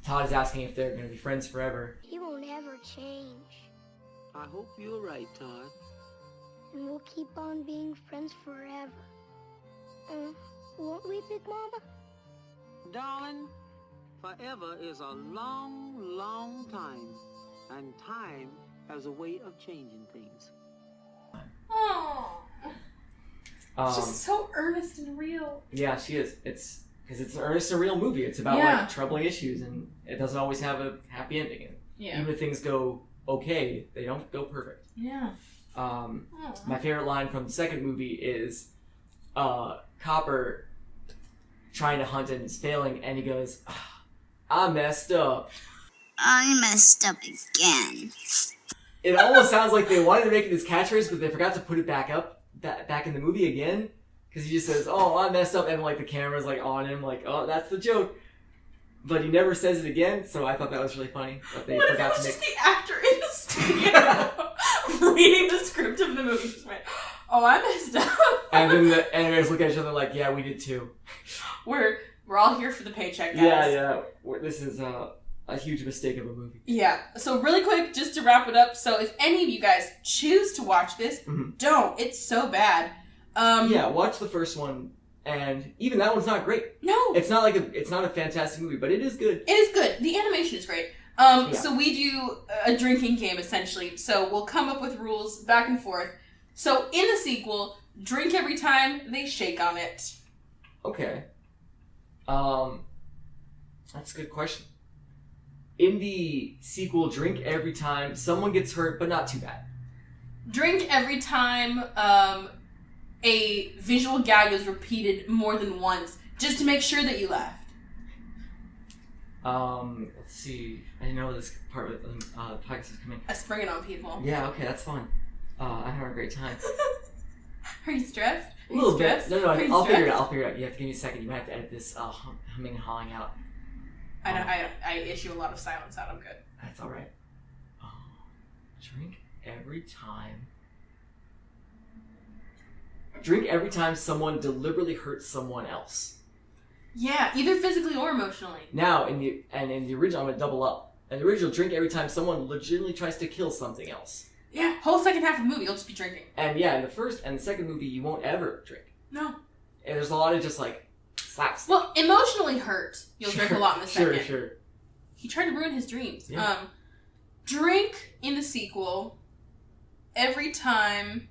C: Todd is asking if they're going to be friends forever.
D: He won't ever change.
G: I hope you're right, Todd.
D: And we'll keep on being friends forever. Won't we, Big Mama?
G: Darling, forever is a long, long time. And time has a way of changing things.
A: Oh. It's just so earnest and real.
C: Yeah, she is. It's because it's an earnest and real movie. It's about like troubling issues, and it doesn't always have a happy ending. And even if things go okay, they don't go perfect.
A: Yeah.
C: My favorite line from the second movie is Copper trying to hunt and is failing, and he goes, "I messed up."
H: I messed up again.
C: It almost sounds like they wanted to make it his catchphrase, but they forgot to put it back in the movie again. Because he just says, "Oh, I messed up," and like the camera's like on him, like, "Oh, that's the joke." But he never says it again, so I thought that was really funny. But they
A: What if it
C: forgot
A: was
C: to
A: just the actor in the studio reading the script of the movie? Just went, "Oh, I messed up."
C: And then the animators look at each other like, "Yeah, we did too."
A: We're all here for the paycheck, guys.
C: Yeah. This is a huge mistake of a movie.
A: Yeah. So really quick, just to wrap it up. So if any of you guys choose to watch this, don't. It's so bad.
C: Yeah, watch the first one, and even that one's not great.
A: No.
C: It's not it's not a fantastic movie, but it is good.
A: It is good. The animation is great. So we do a drinking game, essentially. So we'll come up with rules back and forth. So in the sequel, drink every time they shake on it.
C: Okay. That's a good question. In the sequel, drink every time someone gets hurt, but not too bad.
A: Drink every time a visual gag was repeated more than once just to make sure that you laughed?
C: Let's see. I know this part of the podcast is coming.
A: I spring it on people.
C: Yeah, okay, that's fun. I'm having a great time.
A: Are you stressed?
C: A little bit. No, I'll figure it out. You have to give me a second. You might have to edit this humming and hawing out.
A: I know. I issue a lot of silence out. I'm good.
C: That's all right. Drink every time someone deliberately hurts someone else.
A: Yeah, either physically or emotionally.
C: Now, in the original, I'm gonna double up. In the original, drink every time someone legitimately tries to kill something else.
A: Yeah, whole second half of the movie, you'll just be drinking.
C: And yeah, in the first and the second movie, you won't ever drink.
A: No.
C: And there's a lot of just like slaps.
A: Well, emotionally hurt, you'll drink a lot in the second.
C: Sure.
A: He tried to ruin his dreams.
C: Yeah.
A: Drink in the sequel every time.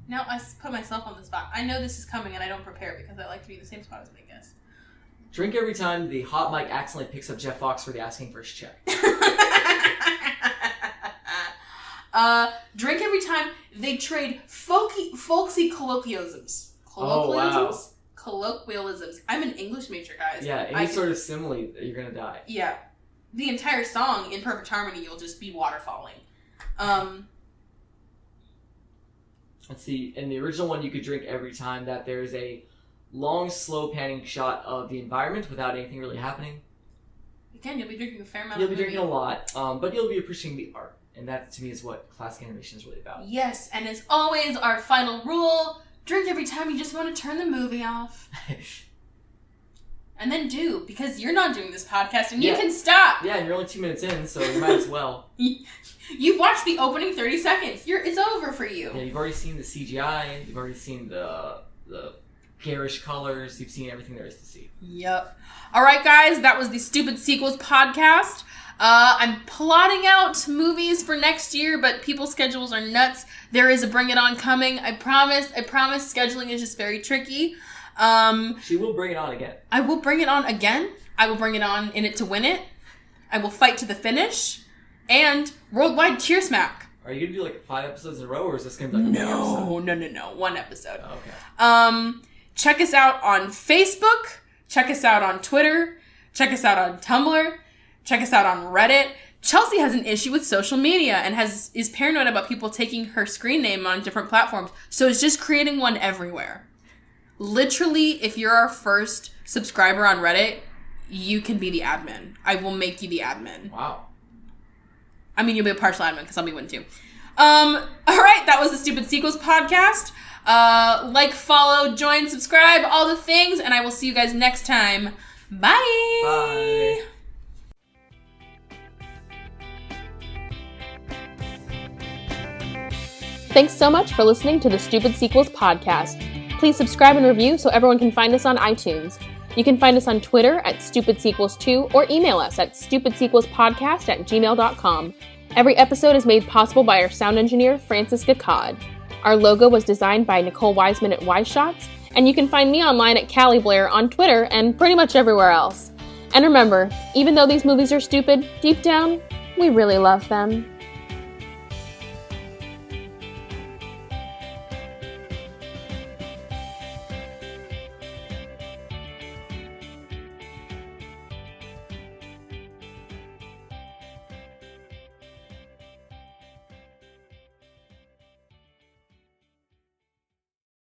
A: Now I put myself on the spot. I know this is coming and I don't prepare because I like to be in the same spot as my guest.
C: Drink every time the hot mic accidentally picks up Jeff Fox for the asking for his check.
A: Drink every time they trade folksy colloquialisms.
C: Oh, wow.
A: Colloquialisms. I'm an English major, guys.
C: Yeah, any sort of simile, you're gonna die.
A: Yeah. The entire song, in perfect harmony, you'll just be waterfalling.
C: Let's see, in the original one, you could drink every time that there's a long, slow panning shot of the environment without anything really happening.
A: Again, you'll be drinking a fair amount
C: You'll
A: of
C: be drinking a lot, but you'll be appreciating the art. And that, to me, is what classic animation is really about.
A: Yes, and as always, our final rule, drink every time you just want to turn the movie off. And then do, because you're not doing this podcast, and you can stop.
C: Yeah, and you're only 2 minutes in, so you might as well.
A: You've watched the opening 30 seconds. It's over for you.
C: Yeah, you've already seen the CGI. You've already seen the garish colors. You've seen everything there is to see.
A: Yep. All right, guys, that was the Stupid Sequels podcast. I'm plotting out movies for next year, but people's schedules are nuts. There is a Bring It On coming. I promise. Scheduling is just very tricky.
C: She will bring it on again.
A: I will bring it on again. I will bring it on in it to win it. I will fight to the finish. And worldwide cheer smack.
C: Are you going to do like 5 episodes in a row, or is this going to be like a episode?
A: No. 1 episode.
C: Oh, okay.
A: Check us out on Facebook. Check us out on Twitter. Check us out on Tumblr. Check us out on Reddit. Chelsea has an issue with social media and is paranoid about people taking her screen name on different platforms. So it's just creating one everywhere. Literally, if you're our first subscriber on Reddit, you can be the admin. I will make you the admin.
C: Wow.
A: I mean, you'll be a partial admin because I'll be one too. All right, that was the Stupid Sequels podcast. Like, follow, join, subscribe, all the things, and I will see you guys next time. Bye.
C: Bye.
I: Thanks so much for listening to the Stupid Sequels podcast. Please subscribe and review so everyone can find us on iTunes. You can find us on Twitter at StupidSequels2 or email us at stupidsequelspodcast@gmail.com. Every episode is made possible by our sound engineer, Francis Gacod. Our logo was designed by Nicole Wiseman at Wise Shots, and you can find me online at Callie Blair on Twitter and pretty much everywhere else. And remember, even though these movies are stupid, deep down, we really love them.